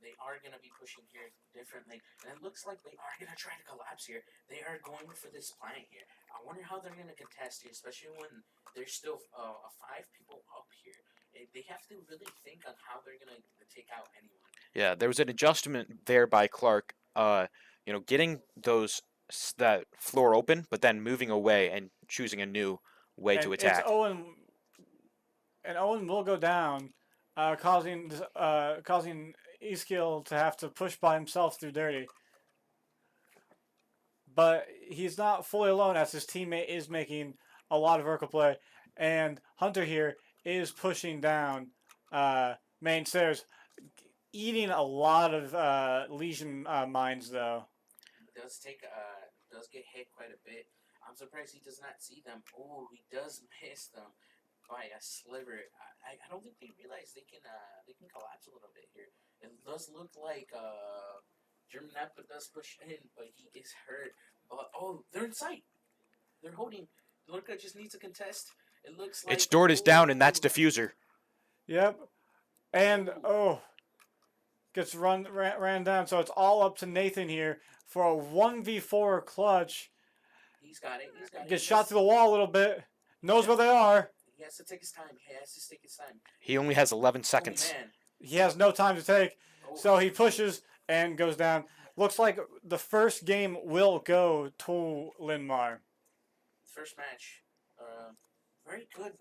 They are going to be pushing here differently. And it looks like they are going to try to collapse here. They are going for this plant here. I wonder how they're going to contest here, especially when there's still 5 people up here. They have to really think on how they're going to take out anyone. Yeah, there was an adjustment there by Clark. Getting that floor open, but then moving away and choosing a new way to attack. It's Owen will go down, causing Eskill to have to push by himself through Dirty. But he's not fully alone as his teammate is making a lot of vertical play, and Hunter here is pushing down main stairs, eating a lot of Legion mines though. Does get hit quite a bit. I'm surprised he does not see them. Oh, he does miss them by a sliver. I don't think they realize they can collapse a little bit here. It does look like German Napa does push in, but he is hurt. But they're in sight. They're holding. Lorca just needs a contest. It looks like It's Dort is down, and that's Diffuser. Yep, and gets ran down. So it's all up to Nathan here for a 1v4 clutch. He's got it. Gets shot through the wall a little bit. Knows where they are. He has to take his time. He only has 11 seconds. Oh, man. He has no time to take. Oh. So he pushes and goes down. looks like the first game will go to Linmar. First match, very good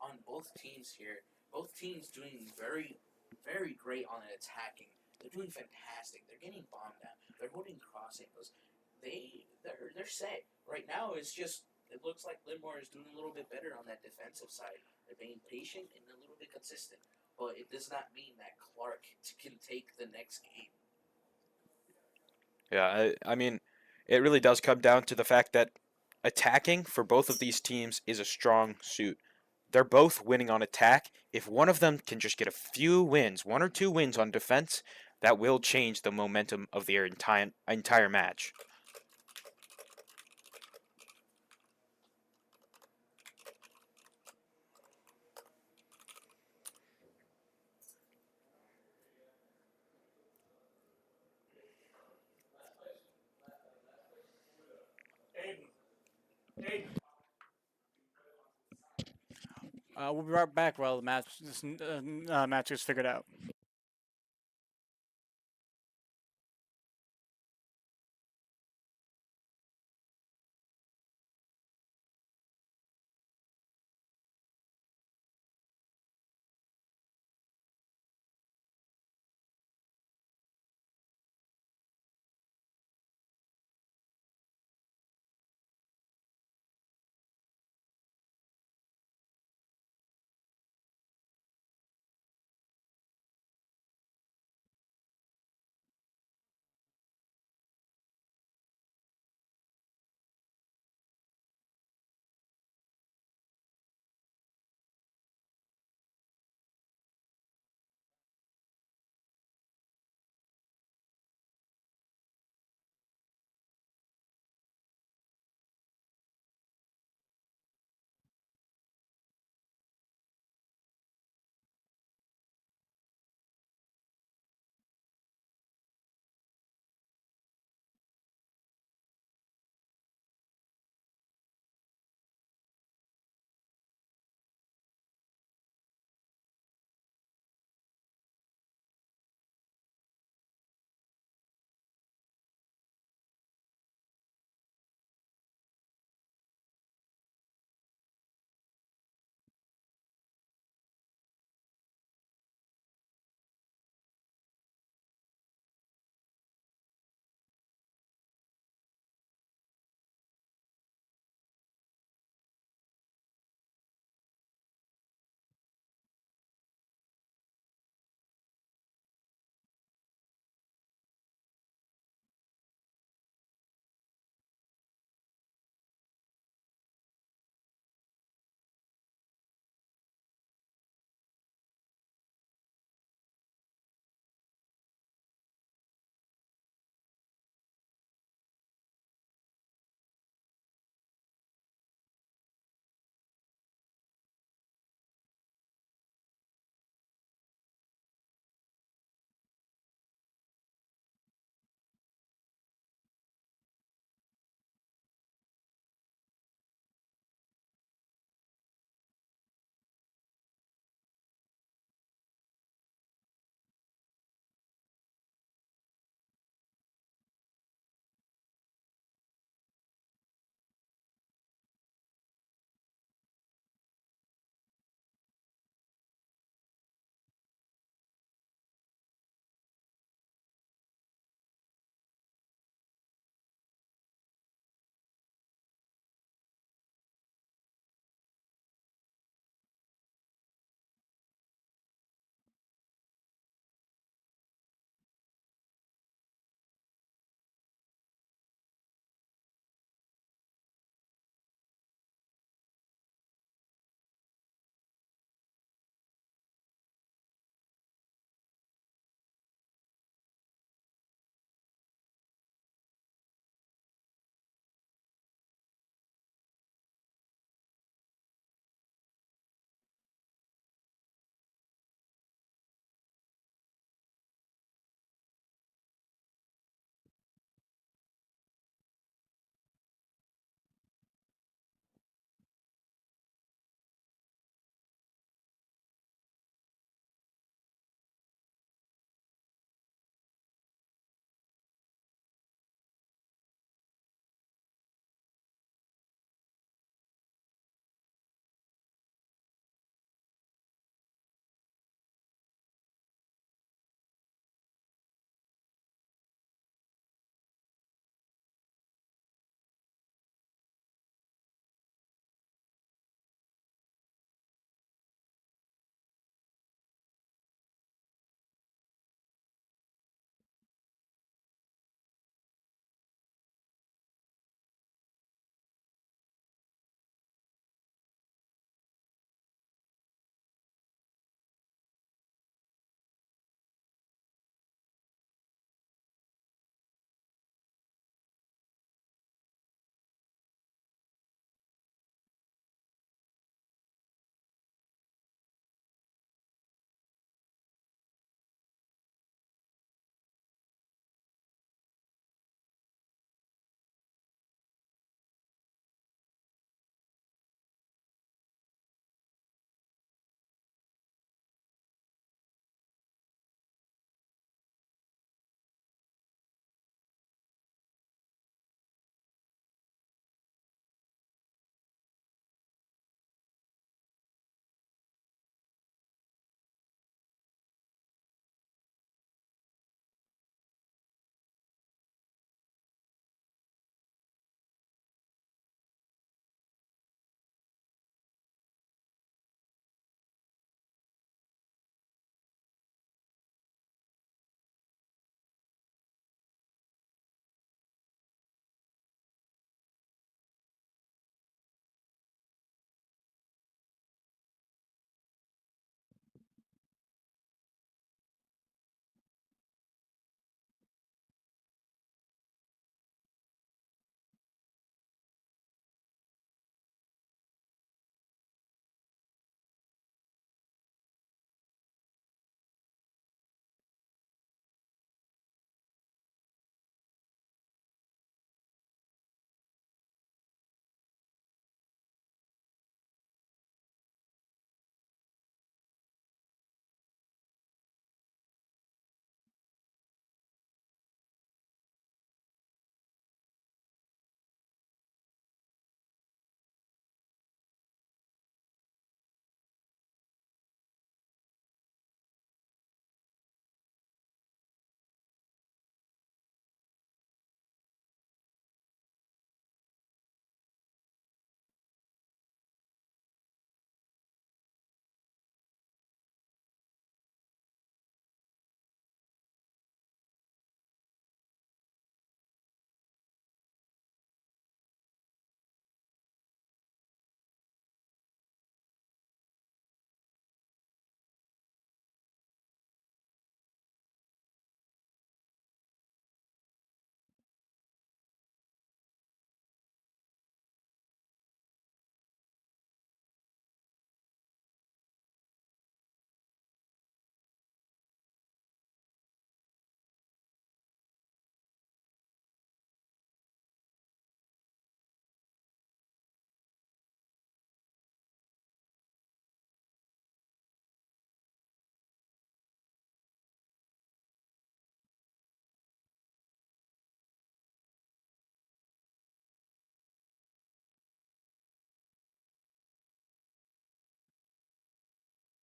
on both teams here. Both teams doing very great on attacking. They're doing fantastic. They're getting bombed down. They're holding cross angles. They're set right now. It's just it looks like Linmore is doing a little bit better on that defensive side. They're being patient and a little bit consistent, but it does not mean that Clark can take the next game. Yeah, I mean, it really does come down to the fact that attacking for both of these teams is a strong suit. They're both winning on attack. If one of them can just get a few wins, 1 or 2 wins on defense, that will change the momentum of their entire match. Aiden. Aiden. We'll be right back while the match is figured out.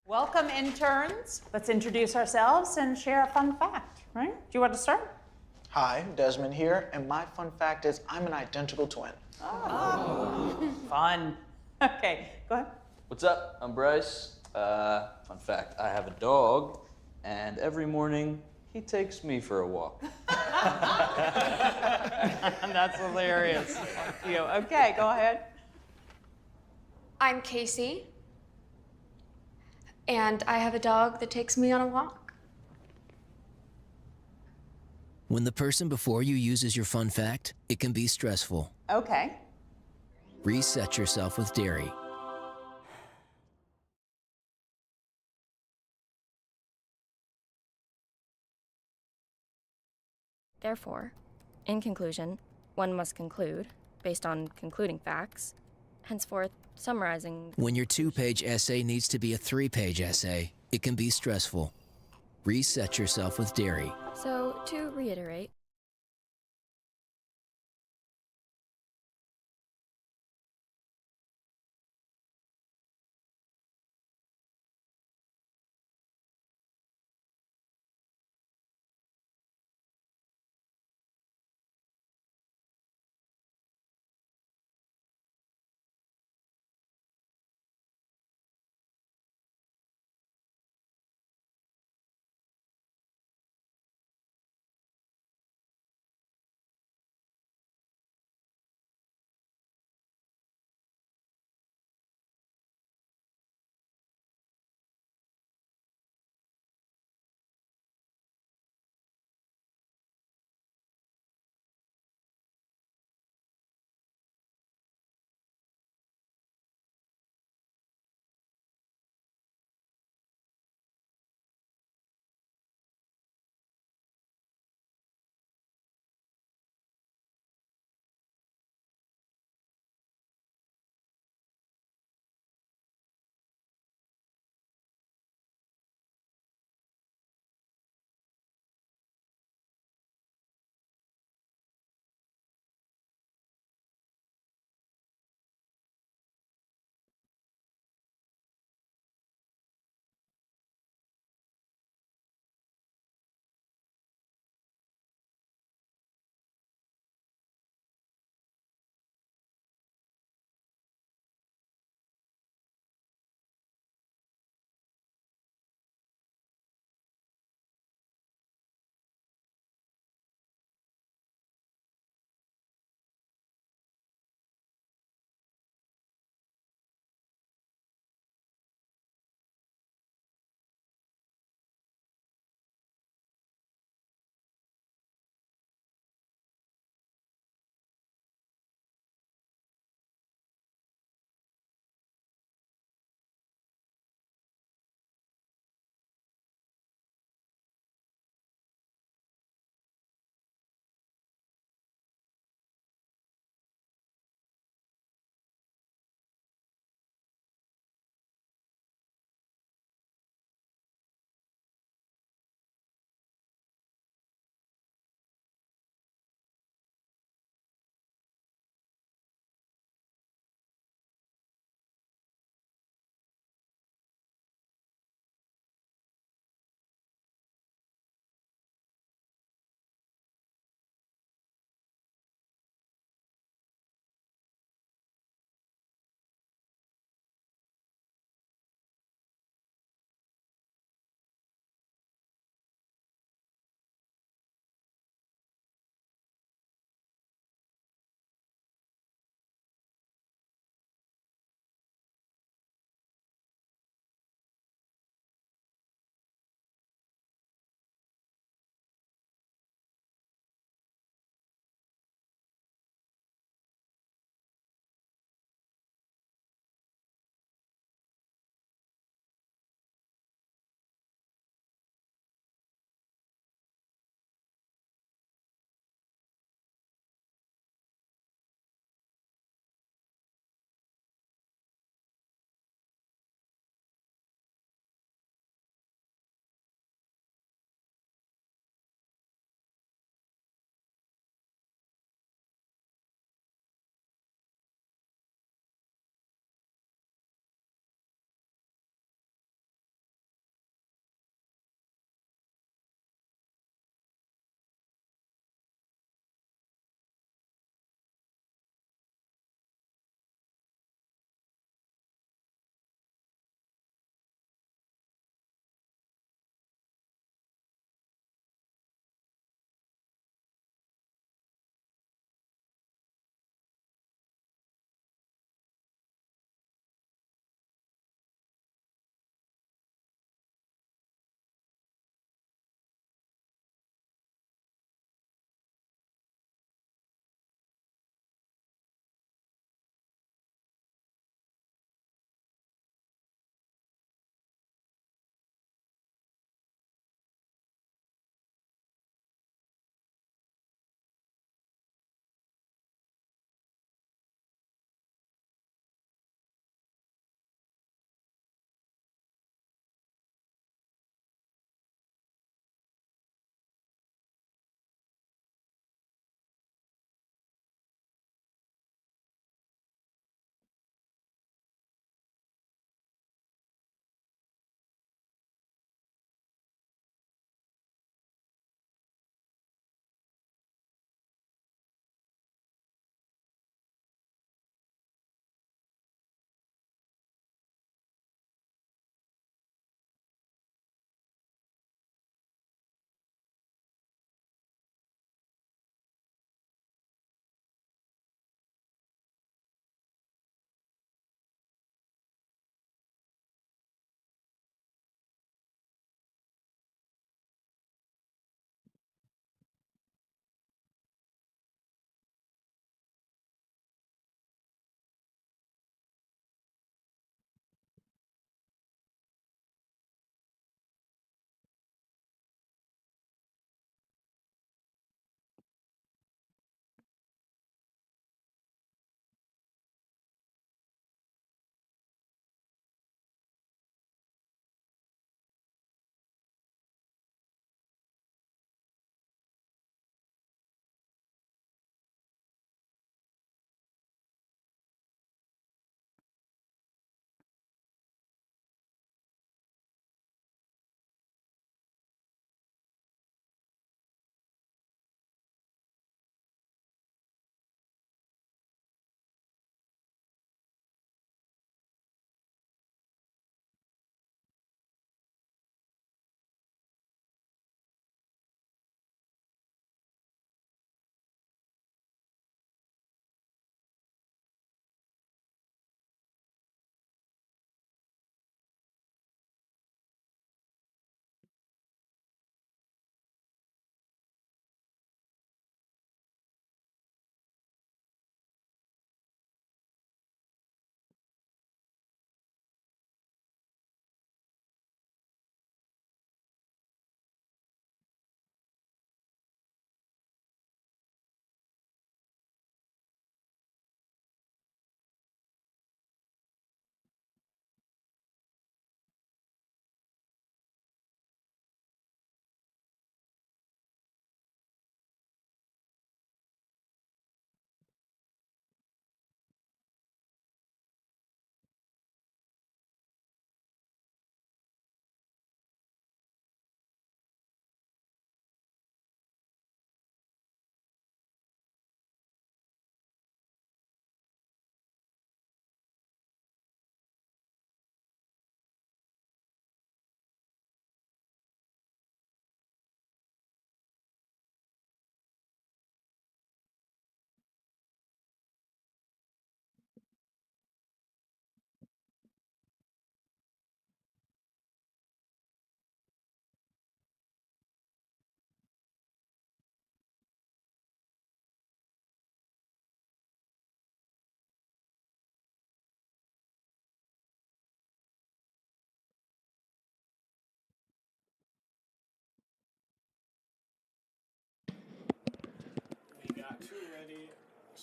Welcome, interns. Let's introduce ourselves and share a fun fact, right? Do you want to start? Hi, Desmond here, and my fun fact is I'm an identical twin. Fun. Okay, go ahead. What's up? I'm Bryce. Fun fact, I have a dog, and every morning he takes me for a walk. That's hilarious. Thank you. Okay, go ahead. I'm Casey, and I have a dog that takes me on a walk. When the person before you uses your fun fact, it can be stressful. Okay. Reset yourself with dairy. Therefore, in conclusion, one must conclude, based on concluding facts, henceforth summarizing. When your 2-page essay needs to be a 3-page essay, it can be stressful. Reset yourself with dairy. So, to reiterate,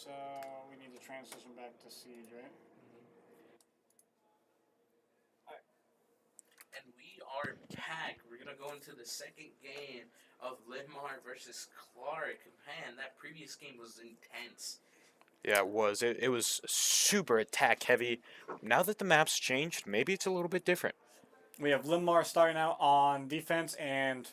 So we need to transition back to Siege, right? And we are back. We're gonna go into the second game of Linmar versus Clark. Man, that previous game was intense. Yeah, it was. It was super attack heavy. Now that the map's changed, maybe it's a little bit different. We have Linmar starting out on defense and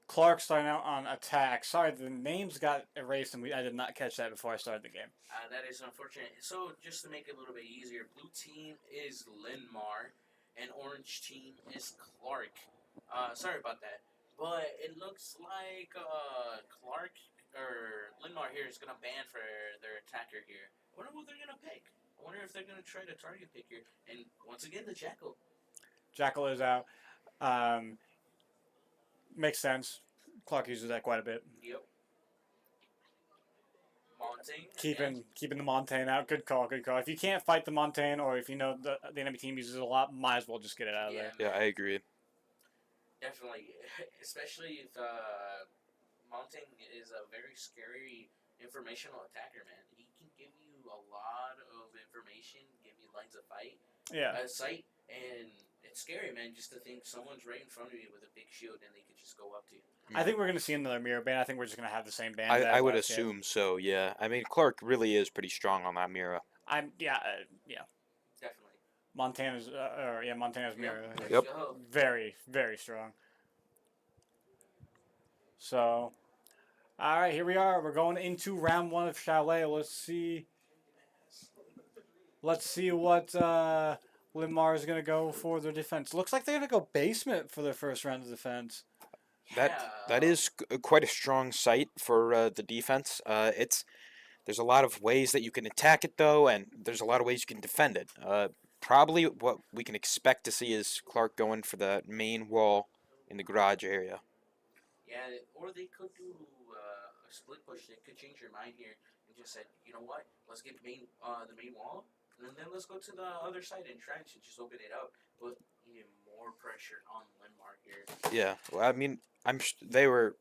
Clark starting out on attack. Sorry, the names got erased and I did not catch that before I started the game. That is unfortunate. So, just to make it a little bit easier, blue team is Linmar, and orange team is Clark. Sorry about that. But it looks like Clark or Linmar here is going to ban for their attacker here. I wonder who they're going to pick. I wonder if they're going to try to target pick here. And once again, the Jackal. Jackal is out. Makes sense. Clark uses that quite a bit. Yep. Montaigne. Keeping the Montaigne out. Good call, good call. If you can't fight the Montaigne, or if you know the enemy team uses it a lot, might as well just get it out of there. Yeah, I agree. Definitely. Especially if Montaigne is a very scary informational attacker, man. He can give you a lot of information, give you lines of sight, and it's scary, man, just to think someone's right in front of you with a big shield and they could just go up to you. I think we're going to see another mirror ban. I think we're just going to have the same ban. I would assume so, yeah. I mean, Clark really is pretty strong on that mirror. Yeah. Definitely. Montana's mirror. Yep. Very, very strong. So, all right, here we are. We're going into round 1 of Chalet. Let's see what Linmar is going to go for their defense. Looks like they're going to go basement for their first round of defense. That is quite a strong site for the defense. There's a lot of ways that you can attack it, though, and there's a lot of ways you can defend it. Probably what we can expect to see is Clark going for the main wall in the garage area. Yeah, or they could do a split push. They could change their mind here and just say, you know what, let's get the main wall, and then let's go to the other side and trench and just open it up. Put even more pressure on Linmar here. Yeah, well, I mean, they were.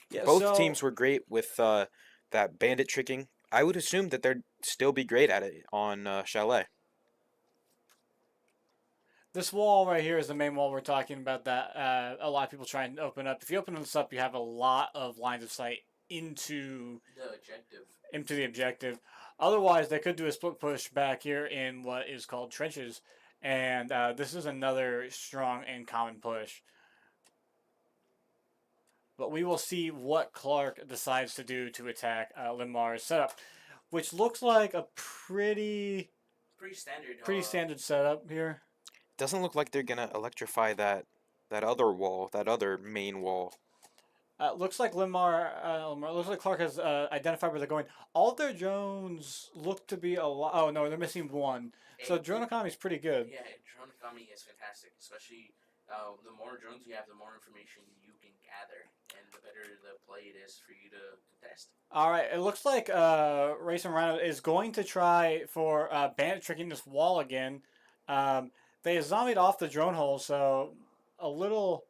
Yeah, both teams were great with that bandit tricking. I would assume that they'd still be great at it on Chalet. This wall right here is the main wall we're talking about that a lot of people try and open up. If you open this up, you have a lot of lines of sight into the objective. Otherwise, they could do a split push back here in what is called trenches, and this is another strong and common push. But we will see what Clark decides to do to attack Linmar's setup, which looks like a pretty standard setup here. Doesn't look like they're gonna electrify that other wall, that other main wall. Looks like looks like Clark has identified where they're going. All of their drones look to be a lot. Oh no, they're missing one. So drone economy is pretty good. Yeah, drone economy is fantastic. Especially the more drones you have, the more information you can gather, and the better the play it is for you to test. All right, it looks like Racing Rhino is going to try for bandit tricking this wall again. They zombied off the drone hole, so a little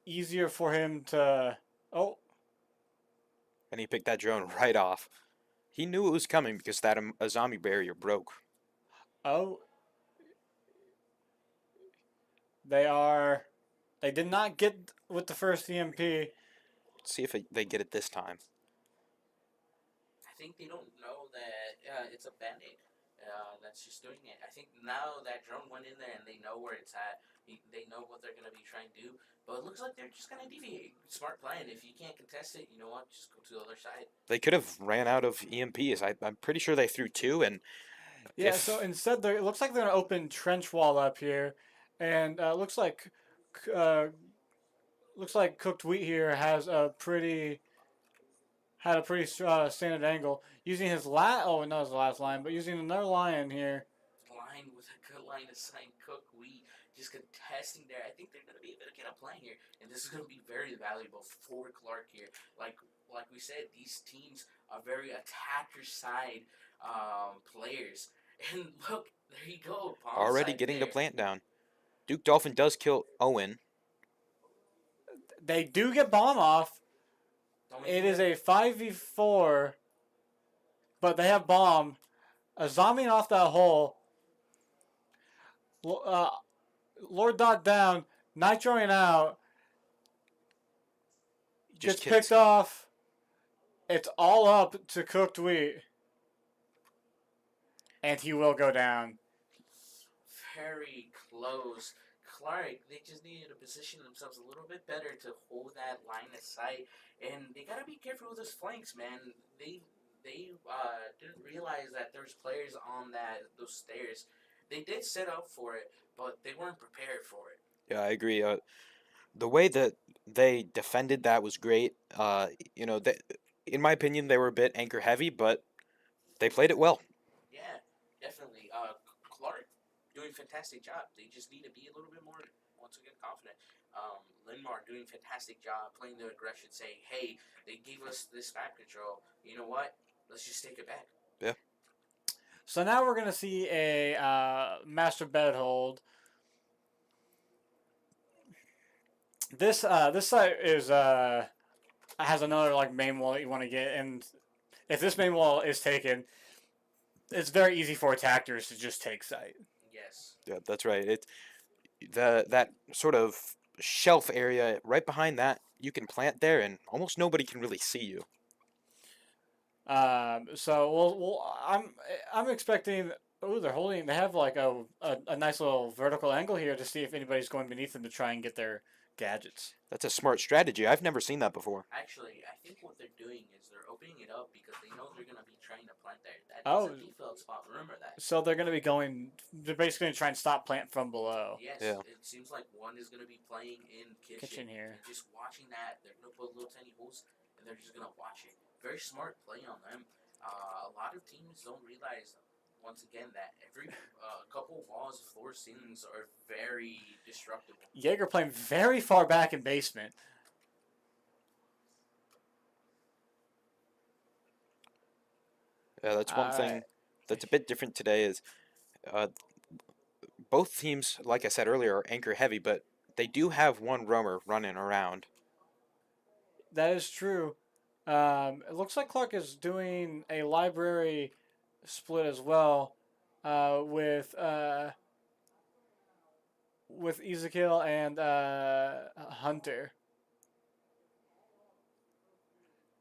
easier for him to... Oh. And he picked that drone right off. He knew it was coming because that a zombie barrier broke. Oh. They did not get with the first EMP. Let's see if they get it this time. I think they don't know that it's a bandit. That's just doing it. I think now that drone went in there and they know where it's at, they know what they're going to be trying to do. But it looks like they're just going to deviate. Smart plan. If you can't contest it, you know what? Just go to the other side. They could have ran out of EMPs. I'm pretty sure they threw 2. And yeah, so instead, it looks like they're going to open trench wall up here. And looks like Cooked Wheat here has had a pretty standard angle. Using his not his last line, but using another lion here. Line with a good line of sight, Cooked Wheat just contesting there. I think they're going to be able to get a plan here, and this is going to be very valuable for Clark here. Like we said, these teams are very attacker side players. And look, there you go. Already getting the plant down. Duke Dolphin does kill Owen. They do get bomb off. It is a 5v4. but they have bomb. Zombieing off that hole. Lord Dot down. Nitroing out. Just Gets kidding. picked off. It's all up to Cooked Wheat. And he will go down. Very close. Clark, they just needed to position themselves a little bit better to hold that line of sight, and they gotta be careful with those flanks, man. They didn't realize that there's players on those stairs. They did set up for it, but they weren't prepared for it. Yeah, I agree. The way that they defended that was great. In my opinion, they were a bit anchor heavy, but they played it well. Yeah, definitely. Clark doing a fantastic job. They just need to be a little bit more, once again, confident. Linmar doing a fantastic job, playing the aggression, saying, hey, they gave us this map control. You know what? Let's just take it back. Yeah. So now we're going to see a master bed hold. This site is has another main wall that you want to get, and if this main wall is taken, it's very easy for attackers to just take site. Yes. Yeah, that's right. That sort of shelf area right behind that, you can plant there, and almost nobody can really see you. So I'm expecting. Oh, they have like a nice little vertical angle here to see if anybody's going beneath them to try and get their gadgets. That's a smart strategy. I've never seen that before. Actually, I think what they're doing is they're opening it up because they know they're going to be trying to plant there. That is a default spot. Remember that. So they're going to be going. They're basically going to try and stop plant from below. Yes. Yeah. It seems like one is going to be playing in Kitchen here. And just watching that. They're going to put little tiny holes, and they're just going to watch it. Very smart play on them. A lot of teams don't realize, once again, that every couple walls, floor, ceilings are very destructible. Jaeger playing very far back in basement. Yeah, that's one thing that's a bit different today is both teams, like I said earlier, are anchor heavy, but they do have one roamer running around. That is true. It looks like Clark is doing a library split as well with Ezekiel and Hunter.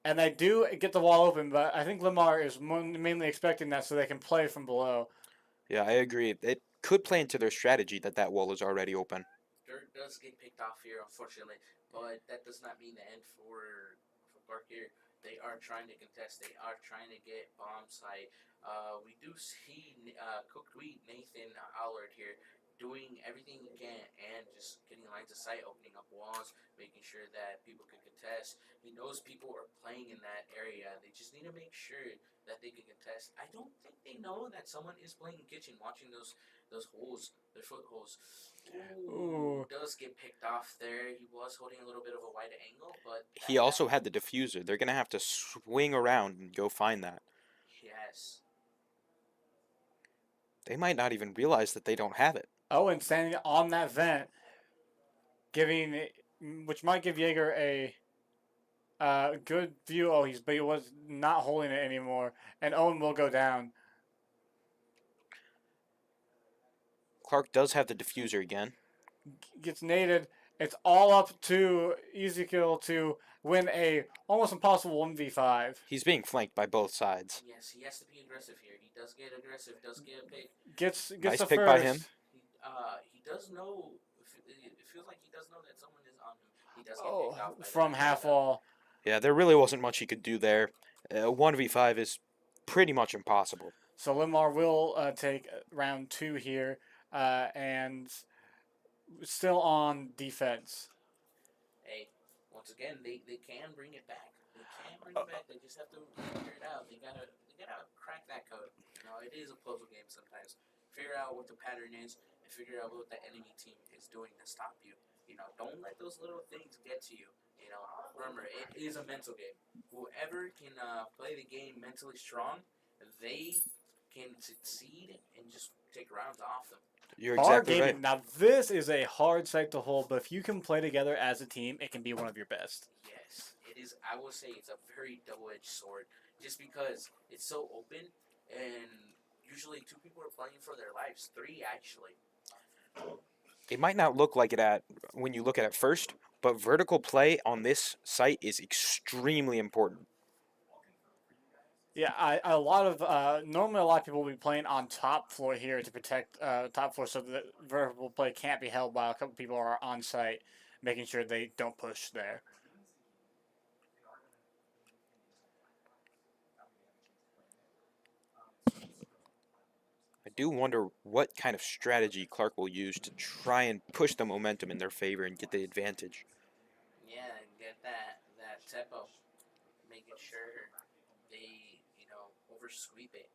And they do get the wall open, but I think Lamar is mainly expecting that so they can play from below. Yeah, I agree. It could play into their strategy that wall is already open. Dirt does get picked off here, unfortunately, but that does not mean the end for Clark here. They are trying to contest. They are trying to get bomb site. We do see Cooked Wheat, Nathan Allard here, doing everything he can and just getting lines of sight, opening up walls, making sure that people can contest. He knows people are playing in that area. They just need to make sure that they can contest. I don't think they know that someone is playing kitchen, watching those holes, their footholds. Ooh, does get picked off there. He was holding a little bit of a wide angle, but He also had the diffuser. They're going to have to swing around and go find that. Yes. They might not even realize that they don't have it. Oh, and standing on that vent, which might give Jaeger a good view. Oh, but he was not holding it anymore, and Owen will go down. Clark does have the diffuser again. Gets naded. It's all up to Ezekiel to win a almost impossible 1v5. He's being flanked by both sides. Yes, he has to be aggressive here. He does get aggressive, does get a pick. Gets nice the pick first. by him. He does know, it feels like he does know that someone is on him. He does get picked off by from half wall. Yeah, there really wasn't much he could do there. 1v5 is pretty much impossible. So Limar will take round 2 here, and still on defense. Hey, once again, they can bring it back. They can bring it back. They just have to figure it out. They gotta crack that code. You know, it is a puzzle game sometimes. Figure out what the pattern is and figure out what the enemy team is doing to stop you. You know, don't let those little things get to you. You know, remember, it is a mental game. Whoever can play the game mentally strong, they can succeed and just take rounds off them. You're Hard exactly right. Now, this is a hard site to hold, but if you can play together as a team, it can be one of your best. Yes, it is. I will say it's a very double-edged sword. just because it's so open, and usually 2 people are playing for their lives, 3 actually. It might not look like it when you look at it first, but vertical play on this site is extremely important. Yeah, normally a lot of people will be playing on top floor here to protect top floor so that vertical play can't be held while a couple people are on site, making sure they don't push there. I do wonder what kind of strategy Clark will use to try and push the momentum in their favor and get the advantage. Yeah, get that tempo, making sure they oversweep it.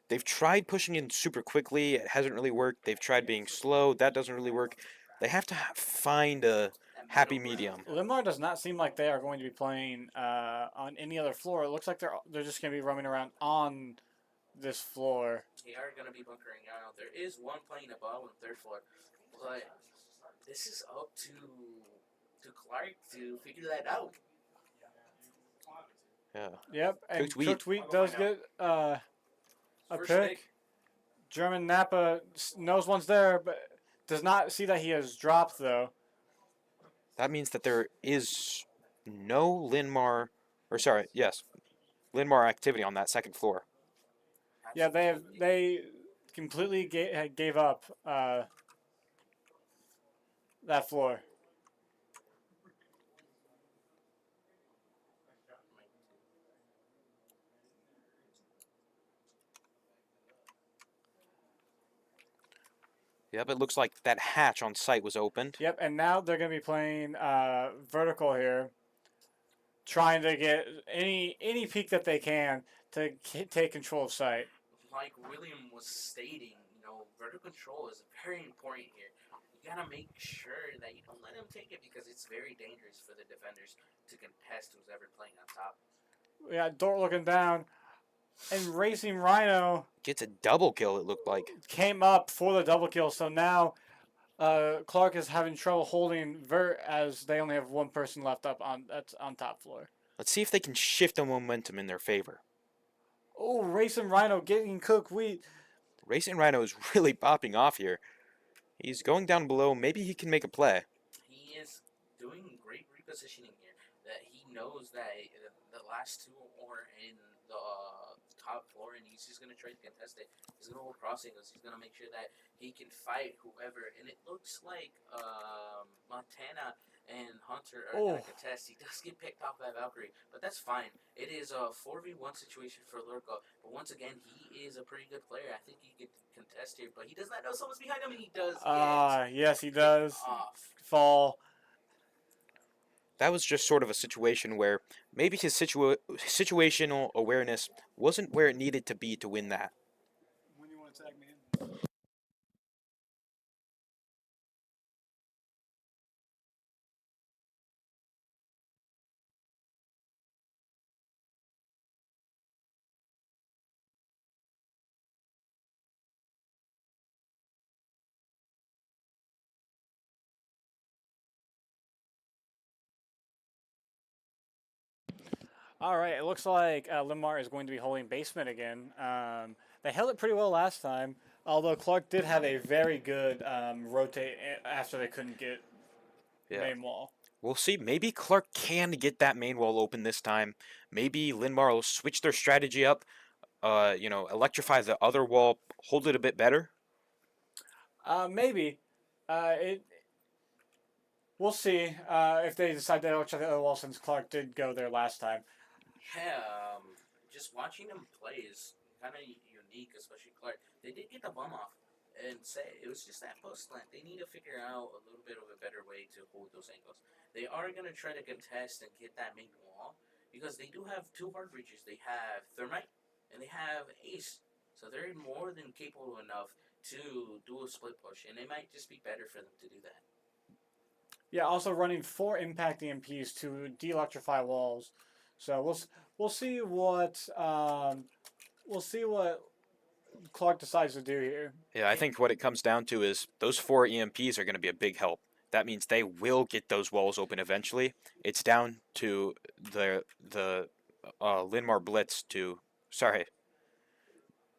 They've tried pushing in super quickly. It hasn't really worked. They've tried being slow. That doesn't really work. They have to find a happy medium. Limar does not seem like they are going to be playing on any other floor. It looks like they're just going to be roaming around on this floor. They are going to be bunkering out. There is one playing above on the 3rd floor, but this is up to Clark to figure that out. Yeah. Yep, and Cooked Wheat does get a pick. German Napa knows one's there, but does not see that he has dropped, though. That means that there is no Linmar activity on that 2nd floor. Yeah, they completely gave up that floor. Yep, it looks like that hatch on site was opened. Yep, and now they're going to be playing vertical here, trying to get any peek that they can to take control of site. Like William was stating, vertical control is very important here. You gotta make sure that you don't let them take it because it's very dangerous for the defenders to contest who's ever playing on top. Yeah, Dort looking down, and Racing Rhino gets a double kill. It looked like came up for the double kill. So now Clark is having trouble holding Vert as they only have one person left up on top floor. Let's see if they can shift the momentum in their favor. Oh, Racing Rhino getting cooked wheat. Racing Rhino is really popping off here. He's going down below. Maybe he can make a play. He is doing great repositioning here. That he knows that the last 2 are in the top floor, and he's just going to try to contest it. He's going to go crossing us. He's going to make sure that he can fight whoever. And it looks like Montana and Hunter are going to contest. He does get picked off by Valkyrie, but that's fine. It is a 4v1 situation for Lurko. But once again, he is a pretty good player. I think he could contest here, but he does not know someone's behind him, and he does Yes, he does. Fall. That was just sort of a situation where maybe his situational awareness wasn't where it needed to be to win that. When you want to tag me in? All right, it looks like Limar is going to be holding basement again. They held it pretty well last time, although Clark did have a very good rotate after they couldn't get main wall. We'll see. Maybe Clark can get that main wall open this time. Maybe Linmar will switch their strategy up, electrify the other wall, hold it a bit better. Maybe. We'll see if they decide to electrify the other wall since Clark did go there last time. Yeah, just watching him play is kind of unique, especially Clark. They did get the bum off, and say it was just that post slant. They need to figure out a little bit of a better way to hold those angles. They are going to try to contest and get that main wall because they do have 2 hard breaches. They have Thermite and they have Ace, so they're more than capable enough to do a split push, and it might just be better for them to do that. Yeah, also running 4 impact EMPs to de-electrify walls. So we'll see what Clark decides to do here. Yeah, I think what it comes down to is those 4 EMPs are going to be a big help. That means they will get those walls open eventually. It's down to the Linmar Blitz to. Sorry.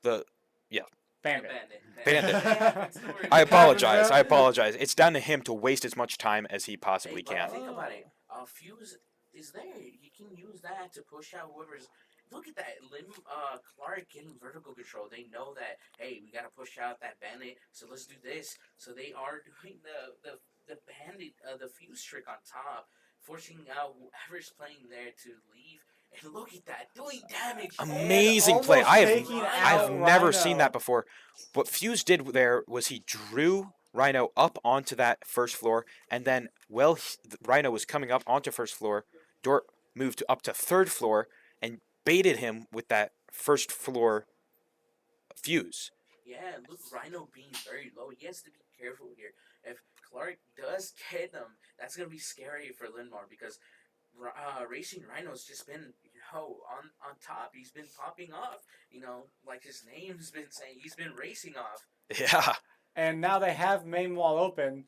The. Yeah. Bandit. Bandit. Happens, don't worry I about it. apologize. I apologize. It's down to him to waste as much time as he possibly Hey, but can. think about it. Fuse is there. He can use that to push out whoever's. Look at that. Clark getting vertical control. They know that. Hey, we gotta push out that bandit. So let's do this. So they are doing the bandit the fuse trick on top, forcing out whoever's playing there to leave. And look at that, doing damage. Amazing And play. almost taking I've out never Rhino. seen that before. What Fuse did there was he drew Rhino up onto that first floor, and then Rhino was coming up onto first floor, Dort moved up to third floor and baited him with that first floor Fuse. Yeah, look, Rhino being very low. He has to be careful here. If Clark does get him, that's gonna be scary for Linmar because Racing Rhino's just been, on top. He's been popping off. Like his name's been saying, he's been racing off. Yeah. And now they have main wall open.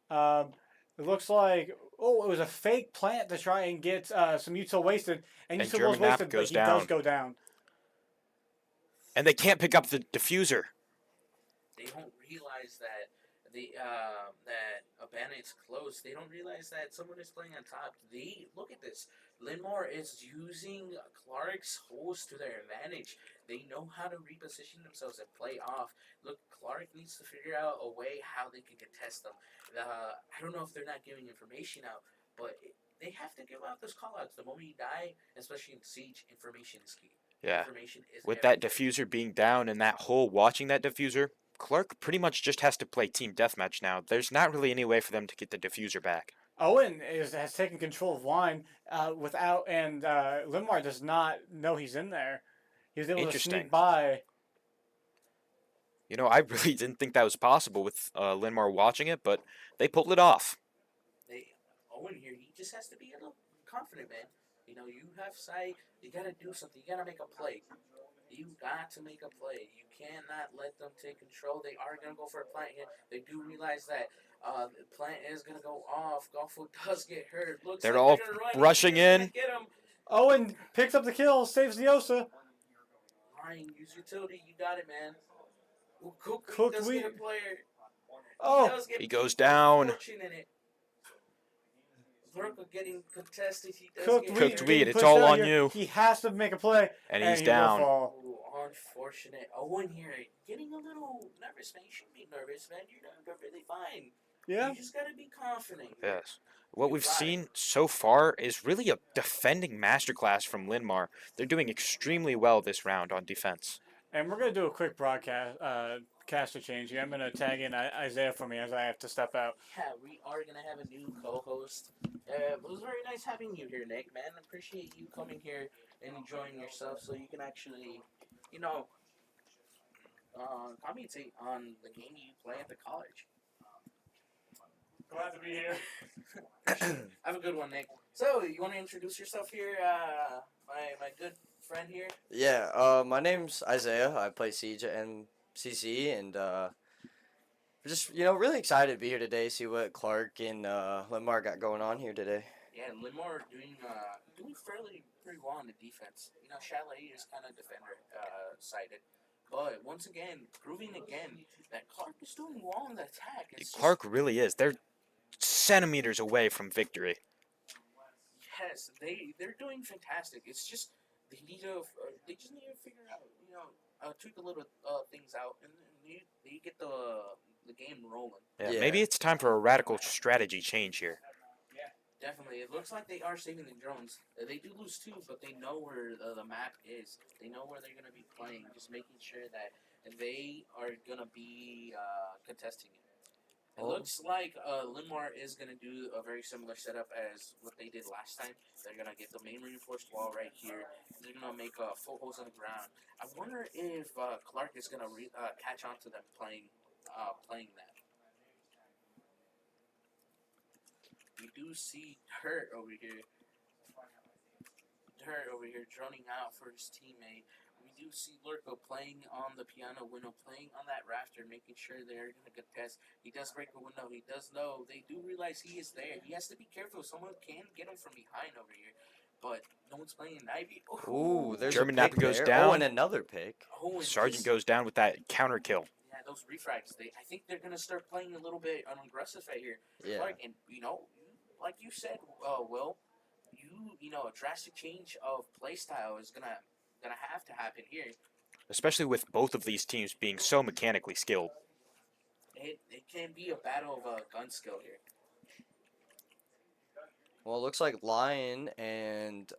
It looks like it was a fake plant to try and get some util wasted, and util was German Nap wasted, but goes he down. does go down. And they can't pick up the diffuser. They don't realize that that a bandit's close. They don't realize that someone is playing on top. Look at this. Linmar is using Clark's holes to their advantage. They know how to reposition themselves and play off. Look, Clark needs to figure out a way how they can contest them. I don't know if they're not giving information out, but they have to give out those callouts. The moment you die, especially in Siege, information is key. Yeah. Information is With everything. that diffuser being down and that hole watching that diffuser, Clark pretty much just has to play team deathmatch now. There's not really any way for them to get the diffuser back. Owen has taken control of line and Linmar does not know he's in there. He was able to Interesting. sneak by. I really didn't think that was possible with Linmar watching it, but they pulled it off. Owen here, he just has to be a little confident, man. You have sight. You gotta do something. You gotta make a play. You got to make a play. You cannot let them take control. They are gonna go for a plant here. They do realize that the plant is gonna go off. Golfo does get hurt. Looks They're like all they're gonna run. rushing He's gonna in. get him. Owen picks up the kill, saves the Osa. Ryan, use utility. You got it, man. Ooh, Cook does Weed. get a player. He goes down. Fortune in it. Lurko getting contested. He does Cooked get Weed. Cooked hurt. Weed. It's Pushed all out on here. you. He has to make a play. And he's he down. will fall. Ooh, unfortunate. Owen here getting a little nervous, man. You shouldn't be nervous, man. You're really fine. Yeah. You just gotta be confident. Yes. What we've Right. seen so far is really a defending masterclass from Linmar. They're doing extremely well this round on defense. And we're gonna do a quick broadcast caster change here. I'm gonna tag in Isaiah for me as I have to step out. Yeah, we are gonna have a new co-host. It was very nice having you here, Nick. Man, appreciate you coming here and enjoying yourself, so you can actually, commentate on the game you play at the college. Glad to be here. Have a good one, Nick. So, you want to introduce yourself here, my good friend here? Yeah, my name's Isaiah. I play Siege at MCC, and just really excited to be here today. See what Clark and Linmar got going on here today. Yeah, Linmar doing fairly pretty well on the defense. Chalet is kind of defender sided, but once again, proving again that Clark is doing well on the attack. Clark really is. They're centimeters away from victory. Yes, they're doing fantastic. It's just they just need to figure out, tweak a little things out, and they get the game rolling. Yeah, maybe it's time for a radical strategy change here. Definitely. It looks like they are saving the drones. They do lose two, but they know where the map is. They know where they're going to be playing, just making sure that they are going to be contesting it. It looks like Linmar is going to do a very similar setup as what they did last time. They're going to get the main reinforced wall right here. They're going to make footholds on the ground. I wonder if Clark is going to catch on to them playing that. We do see Dirt over here droning out for his teammate. We do see Lurko playing on the piano window, playing on that rafter, making sure they're going to contest. He does break a window. He does know. They do realize he is there. He has to be careful. Someone can get him from behind over here. but no one's playing Ivy. Ooh, there's German a pick Napper goes there. down. Oh, and another pick. Oh, and Sergeant this- goes down with that counter kill. Yeah, those refracts. I think they're gonna start playing a little bit unaggressive right here. Yeah. Clark, and like you said, Will, a drastic change of play style is gonna have to happen here. Especially with both of these teams being so mechanically skilled. It can be a battle of gun skill here. Well, it looks like Lion and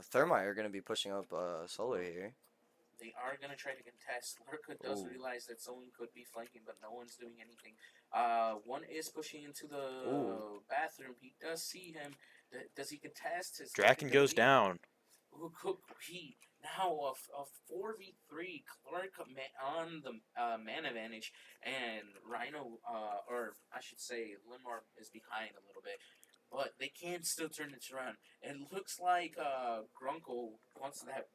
Thermite are going to be pushing up Solar here. They are going to try to contest. Lurka does Ooh. realize that someone could be flanking, but no one's doing anything. One is pushing into the Ooh. bathroom. He does see him. Does he contest? His Draken goes down. He now a 4v3 Clark on the man advantage, and Rhino, or I should say, Limar is behind a little bit. But they can still turn this around. It looks like Grunkle wants that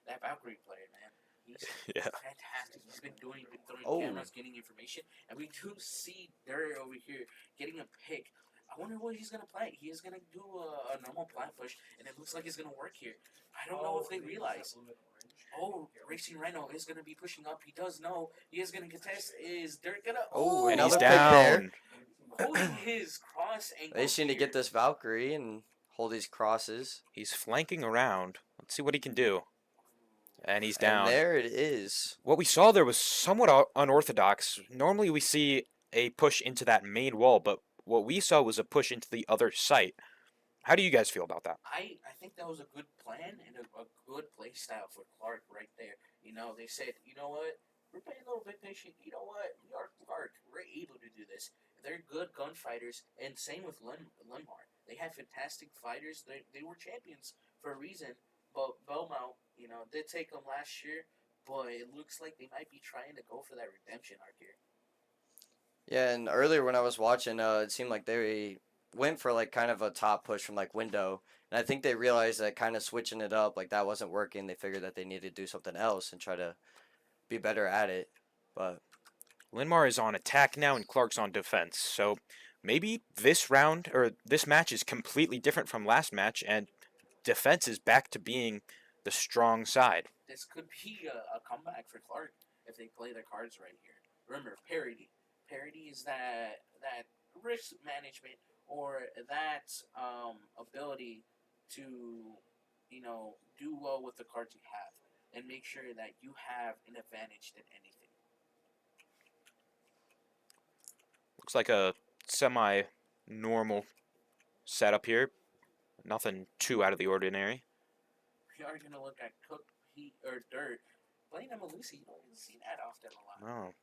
Valkyrie player, man. He's fantastic. He's been throwing cameras, getting information, and we do see Dirt over here getting a pick. I wonder what he's gonna play. He is gonna do a normal plant push, and it looks like it's gonna work here. I don't know if they realize. Oh, Racing Rhino is gonna be pushing up. He does know he is gonna contest. Is Dirt gonna? Oh, And he's another pick there. down. Holding his cross ankle. They just need to get this Valkyrie and hold these crosses. He's flanking around. Let's see what he can do. And he's down. And there it is. What we saw there was somewhat unorthodox. Normally we see a push into that main wall, but what we saw was a push into the other site. How do you guys feel about that? I think that was a good plan and a good play style for Clark right there. They said, you know what? We're playing a little bit patient. You know what? We are Clark. We're able to do this. They're good gunfighters, and same with Limar. They have fantastic fighters. They were champions for a reason, but Belmont, did take them last year, but it looks like they might be trying to go for that redemption arc here. Yeah, and earlier when I was watching, it seemed like they went for like kind of a top push from like window, and I think they realized that kind of switching it up like that wasn't working. They figured that they needed to do something else and try to be better at it. But Linmar is on attack now and Clark's on defense. So maybe this round or this match is completely different from last match and defense is back to being the strong side. This could be a comeback for Clark if they play their cards right here. Remember, parity. Parity is that risk management or that ability to, do well with the cards you have and make sure that you have an advantage than anything. Looks like a semi-normal setup here. Nothing too out of the ordinary. We are going to look at Cook, Heat, or Dirt. Playing a Malusi, you don't really see that often a lot. No.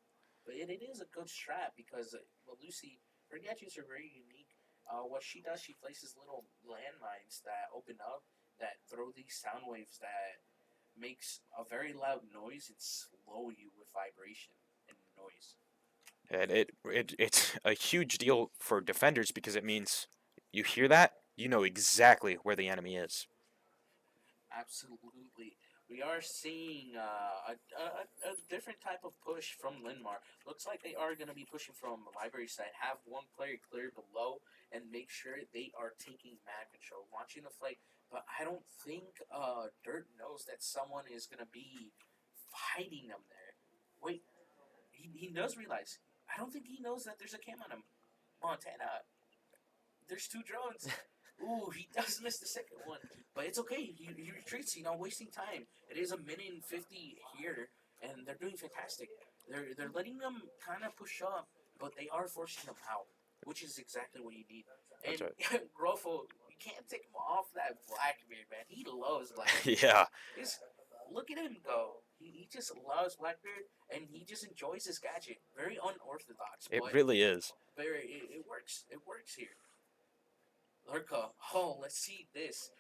But it is a good strat because Malusi, her gadgets are very unique. What she does, she places little landmines that open up, that throw these sound waves that makes a very loud noise and slow you with vibration and noise. And it's a huge deal for defenders because it means you hear that, you know exactly where the enemy is. Absolutely. We are seeing a different type of push from Linmar. Looks like they are going to be pushing from the library side. Have one player clear below and make sure they are taking map control. Watching the fight, but I don't think Dirt knows that someone is going to be fighting them there. Wait, he does realize. I don't think he knows that there's a cam on him. Montana, there's two drones. Ooh, he does miss the second one. But it's okay. He retreats, wasting time. It is 1:50 here, and they're doing fantastic. They're letting them kind of push up, but they are forcing them out, which is exactly what you need. And Grofo, you can't take him off that Blackbeard, man. He loves Blackbeard. Yeah. Look at him go. He just loves Blackbeard, and he just enjoys his gadget. Very unorthodox. It really is. It works. It works here. Lurka, let's see this.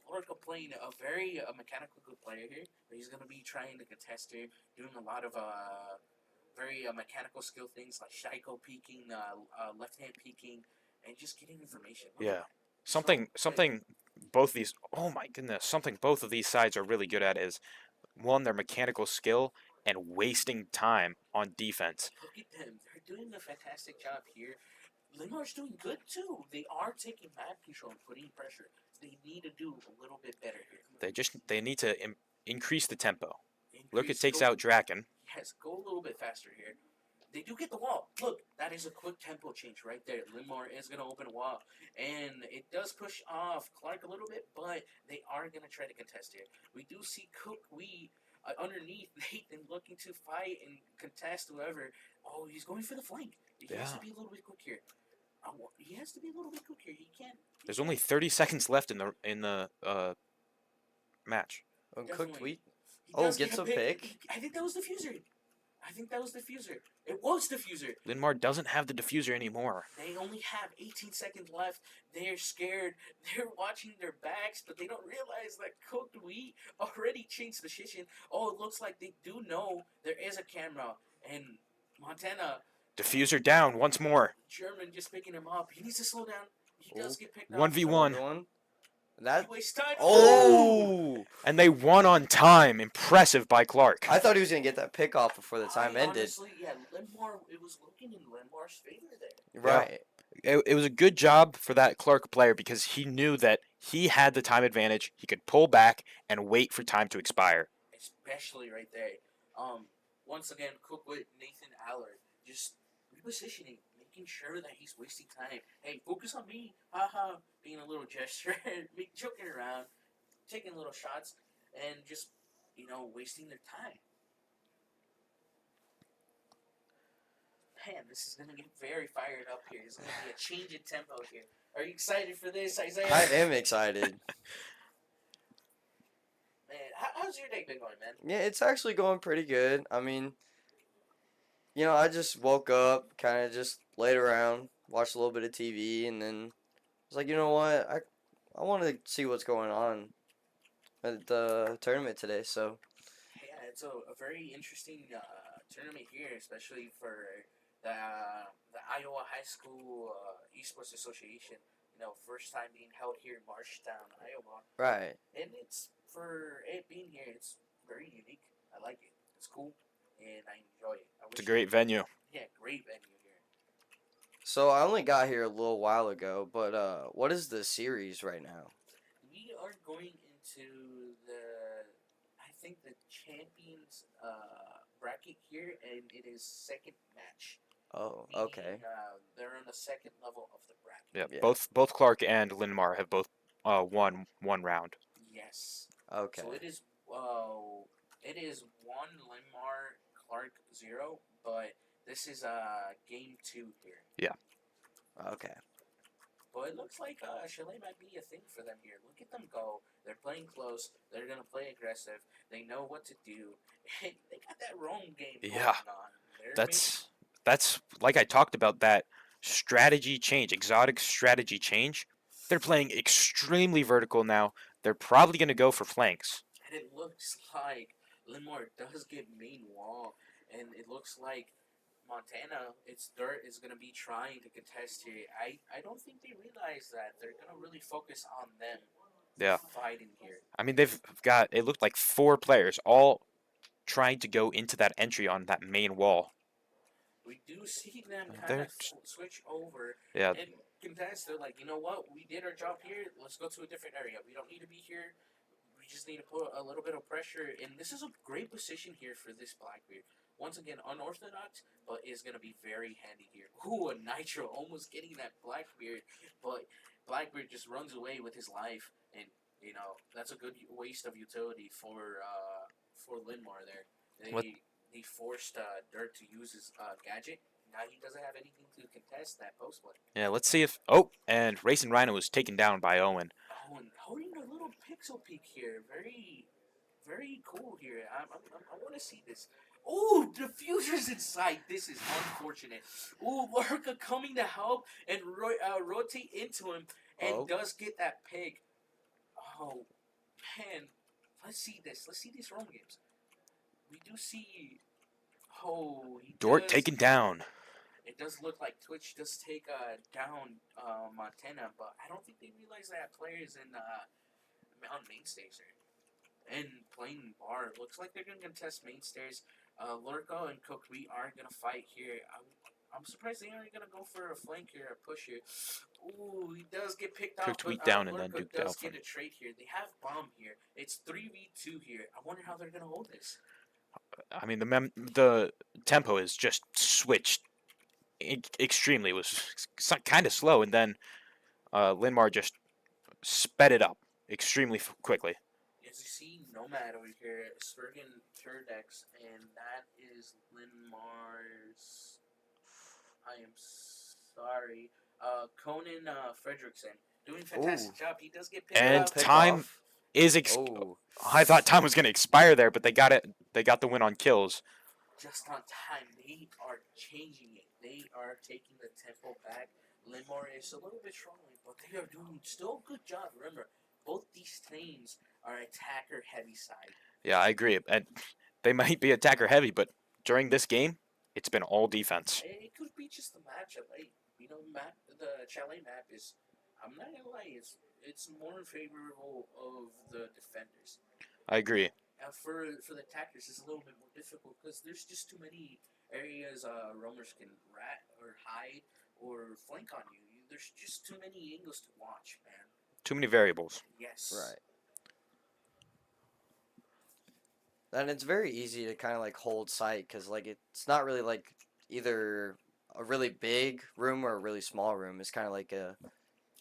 Lurka playing a very mechanical good player here. He's going to be trying to contest here, doing a lot of very mechanical skill things like Shaiko peeking, left hand peeking, and just getting information. Yeah. Something both these something both of these sides are really good at is one, their mechanical skill and wasting time on defense. Look at them. They're doing a fantastic job here. Limar's doing good too. They are taking map control and putting pressure. they need to do a little bit better here. They need to increase the tempo. Look, it Increase, takes go, out Draken. Yes, go a little bit faster here. They do get the wall. Look, that is a quick tempo change right there. Linmar is going to open a wall. And it does push off Clark a little bit, but they are going to try to contest here. We do see Cook Wee underneath Nathan looking to fight and contest whoever. Oh, he's going for the flank. He has to be a little bit quick here. He has to be a little bit quick here. He can't. There's only 30 seconds left in the match. Cooked wheat. He Oh, does gets get a pick. I think that was the fuser. It was the fuser. Linmar doesn't have the diffuser anymore. They only have 18 seconds left. They're scared. They're watching their backs, but they don't realize that Cooked Wheat already changed position. Oh, it looks like they do know there is a camera. And Montana, Diffuser down once more. German just picking him up. He needs to slow down. He does get picked up. 1v1. That. He wastes time. Oh! And they won on time. Impressive by Clark. I thought he was going to get that pick off before the time ended. Honestly, yeah, Linmar, it was looking in Linmar's favor there. Right. It was a good job for that Clark player because he knew that he had the time advantage. He could pull back and wait for time to expire. Especially right there. Once again, Cook with Nathan Allard just repositioning, making sure that he's wasting time. Hey, focus on me. Haha. Being a little gesture, joking around, taking little shots, and just, wasting their time. Man, this is going to get very fired up here. It's going to be a change in tempo here. Are you excited for this, Isaiah? I am excited. Man, how's your day been going, man? Yeah, it's actually going pretty good. I mean, I just woke up, kind of just laid around, watched a little bit of TV, and then I was like, you know what? I want to see what's going on at the tournament today, so. Yeah, it's a very interesting tournament here, especially for the Iowa High School Esports Association. First time being held here in Marshtown, Iowa. Right. And for it being here, it's very unique. I like it. It's cool, and I enjoy it. It's a great venue. Yeah, great venue here. So I only got here a little while ago, but what is the series right now? We are going into I think the champions bracket here, and it is second match. Oh, Meaning, okay. They're on the second level of the bracket. Yeah, both Clark and Linmar have both won one round. Yes. Okay. So it is 1 Linmar, Clark 0, but this is game 2 here. Yeah. Okay. But it looks like Chalet might be a thing for them here. Look at them go. They're playing close. They're going to play aggressive. They know what to do. They got that roam game going on. That's like I talked about, that strategy change, exotic strategy change. They're playing extremely vertical now. They're probably going to go for flanks. And it looks like Linmar does get main wall. And it looks like Montana, its dirt, is going to be trying to contest here. I don't think they realize that. They're going to really focus on them fighting here. I mean, they've got, it looked like 4 players all trying to go into that entry on that main wall. We do see them kind of switch over and contest. They're like, you know what? We did our job here. Let's go to a different area. We don't need to be here. We just need to put a little bit of pressure. And this is a great position here for this Blackbeard. Once again, unorthodox, but is going to be very handy here. Ooh, a Nitro almost getting that Blackbeard. But Blackbeard just runs away with his life. And, that's a good waste of utility for Linmar there. He forced Dirt to use his gadget. Now he doesn't have anything to contest that post play. Yeah, let's see if... Oh, and Racing Rhino was taken down by Owen. Owen holding a little pixel peek here. Very, very cool here. I want to see this. Ooh, diffuser's inside. This is unfortunate. Ooh, Lurka coming to help and rotate into him and does get that pig. Oh, man. Let's see this. Let's see these roam games. We do see... Oh, Dort taken down. It does look like Twitch does take down Montana, but I don't think they realize that players in on main stage there. And playing bar, looks like they're going to contest main stairs. Lurko and Cook, we are going to fight here. I'm surprised they aren't gonna go for a flank here, a push here. Ooh, he does get picked Quick off, but tweet down and then Lurko Duke does Delphin. get a trade here. They have bomb here. It's 3v2 here. I wonder how they're gonna hold this. I mean, the tempo is just switched extremely. It was kind of slow, and then Linmar just sped it up extremely quickly. As you see, Nomad over here, Sturgeon Turdex, and that is Linmar's. I am sorry. Conan Fredrickson doing a fantastic job. He does get picked And up. time is. I thought time was going to expire there, but they got it. They got the win on kills. Just on time. They are changing it. They are taking the tempo back. Linmar is a little bit strongly, but they are doing still a good job. Remember, both these teams are attacker heavy side. Yeah, I agree. And they might be attacker heavy, but during this game, it's been all defense. It could be just the matchup. You know, the Chalet map is. I'm not gonna lie. It's more favorable of the defenders. I agree. For the attackers, it's a little bit more difficult because there's just too many areas roamers can rat or hide or flank on you. There's just too many angles to watch, man. Too many variables. Yes. Right. And it's very easy to kind of like hold sight because like it's not really like either a really big room or a really small room. It's kind of like a.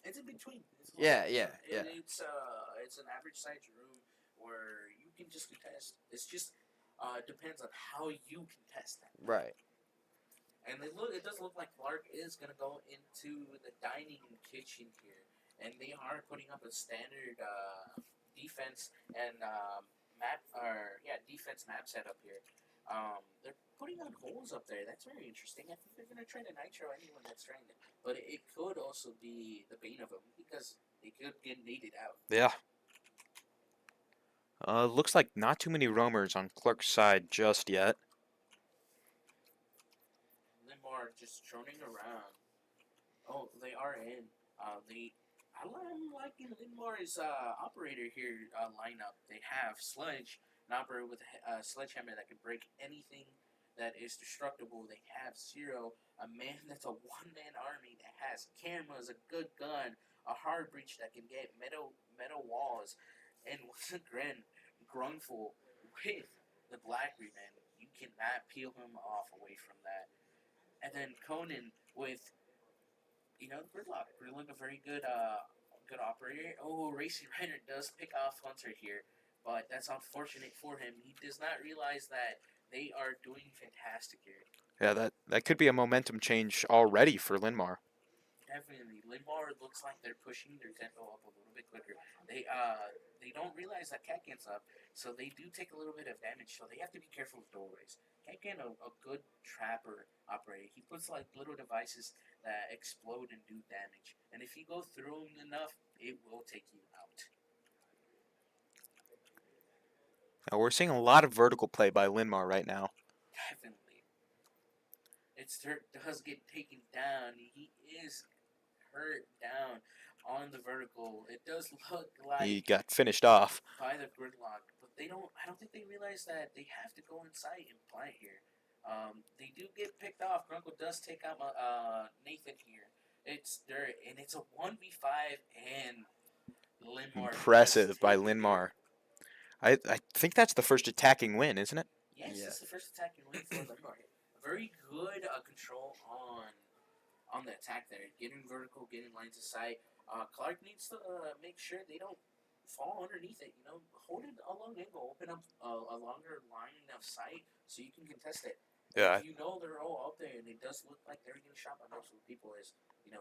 It's in between. Yeah. It's an average sized room where you can just contest. It's just depends on how you contest that. Right. And it does look like Clark is gonna go into the dining kitchen here, and they are putting up a standard defense and defense map setup here. They're putting on holes up there. That's very interesting. I think they're gonna try to nitro anyone that's trying it, but it could also be the bane of them because they could get needed out. Yeah. Looks like not too many roamers on Clark's side just yet. Linmar just droning around. Oh, they are in. I'm liking Linmar's operator here lineup. They have Sludge, an operator with a sledgehammer that can break anything that is destructible. They have Zero, a man that's a one-man army that has cameras, a good gun, a hard breach that can get metal walls, and once again, Grunful with the Blackbeard, man. You cannot peel him off away from that. And then Conan with, Gridlock. Gridlock, a very good operator. Oh, Racing Rider does pick off Hunter here, but that's unfortunate for him. He does not realize that they are doing fantastic here. Yeah, that could be a momentum change already for Linmar. Definitely, Linmar looks like they're pushing their tempo up a little bit quicker. They don't realize that Catkin's up, so they do take a little bit of damage. So they have to be careful with doorways. Catkin, a good trapper operator. He puts like little devices that explode and do damage, and if you go through them enough, it will take you out. Now, we're seeing a lot of vertical play by Linmar right now. Definitely, does get taken down. He is hurt down on the vertical. It does look like He got finished off. by the Gridlock, but I don't think they realize that they have to go inside and play here. They do get picked off. Grunkle does take out Nathan here. It's a 1v5 and Linmar. Impressive by Linmar. I think that's the first attacking win, isn't it? Yes, it's the first attacking win for Linmar. Very good control on the attack there. Getting vertical, getting lines of sight. Clark needs to make sure they don't fall underneath it. Hold it a long angle, open up a longer line of sight so you can contest it. Yeah. If they're all up there and it does look like they're getting shot by most of the people,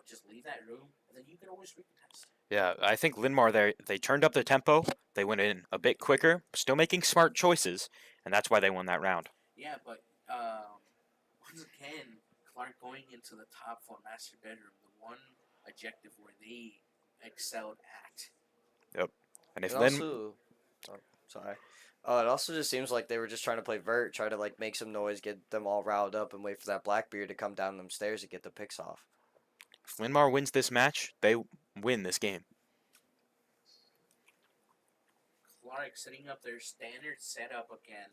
just leave that room and then you can always recontest. Yeah, I think Linmar they turned up the tempo. They went in a bit quicker, still making smart choices, and that's why they won that round. Yeah, but once again, Clark going into the top floor master bedroom, the one objective where they excelled at. Yep. And if it also just seems like they were just trying to play vert, try to like make some noise, get them all riled up, and wait for that Blackbeard to come down them stairs to get the picks off. If Linmar wins this match, they win this game. Clark setting up their standard setup again.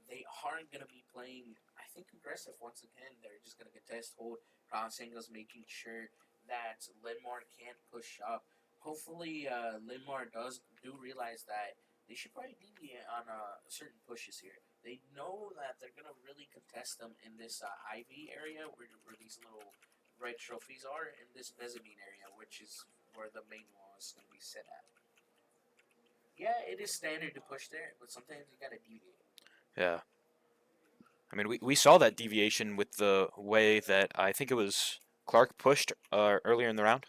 They aren't going to be playing, I think aggressive once again. They're just gonna contest, hold, cross angles, making sure that Linmar can't push up. Hopefully, Linmar do realize that they should probably be on certain pushes here. They know that they're gonna really contest them in this Ivy area where these little red trophies are, in this mezzanine area, which is where the main wall is gonna be set at. Yeah, it is standard to push there, but sometimes you gotta deviate. Yeah. I mean, we saw that deviation with the way that I think it was Clark pushed earlier in the round,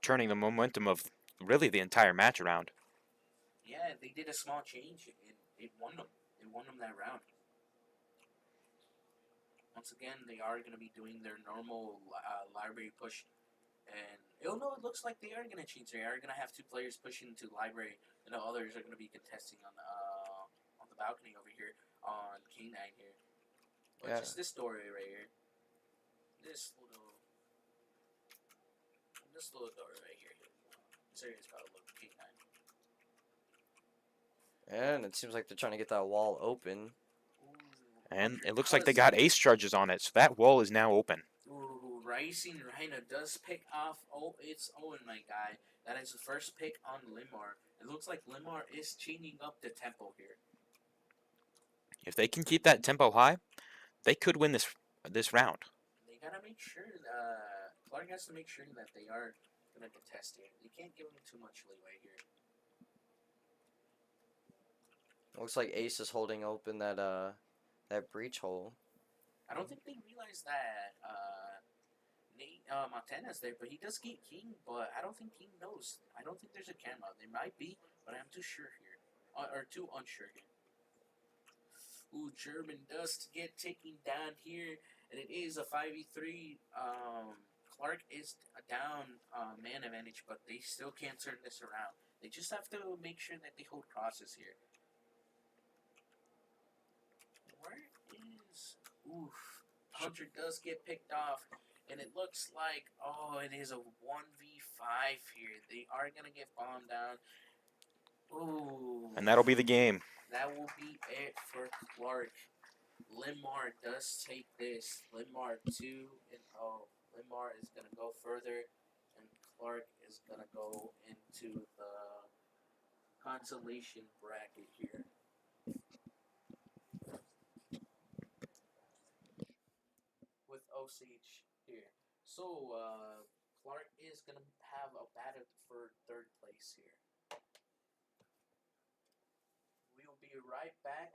turning the momentum of really the entire match around. Yeah, they did a small change and it won them. It won them that round. Once again, they are going to be doing their normal library push. And it looks like they are going to change. They are going to have two players pushing to library, and the others are going to be contesting on the balcony over here on K9 here. But Yeah. just this doorway right here. This little door right here. This area's got to look K9. And it seems like they're trying to get that wall open. And it looks like they got ace charges on it, so that wall is now open. Ooh, Rising Rhino does pick off. Oh, it's Owen, my guy. That is the first pick on Limar. It looks like Limar is changing up the tempo here. If they can keep that tempo high, they could win this round. They gotta make sure. Clark has to make sure that they are gonna contest here. They can't give them too much leeway here. Looks like Ace is holding open that breach hole. I don't think they realize that Montana's there, but he does get King, but I don't think King knows. I don't think there's a camera. There might be, but I'm too sure here. Or too unsure here. Ooh, German does get taken down here, and it is a 5v3. Clark is down man advantage, but they still can't turn this around. They just have to make sure that they hold crosses here. Where is... Oof. Hunter does get picked off, and it looks like, it is a 1v5 here. They are going to get bombed down. Ooh. And that'll be the game. That will be it for Clark. Linmar does take this. Linmar 2-0. Linmar is going to go further, and Clark is going to go into the consolation bracket here. With Osage here. So, Clark is going to have a battle for third place here. We will be right back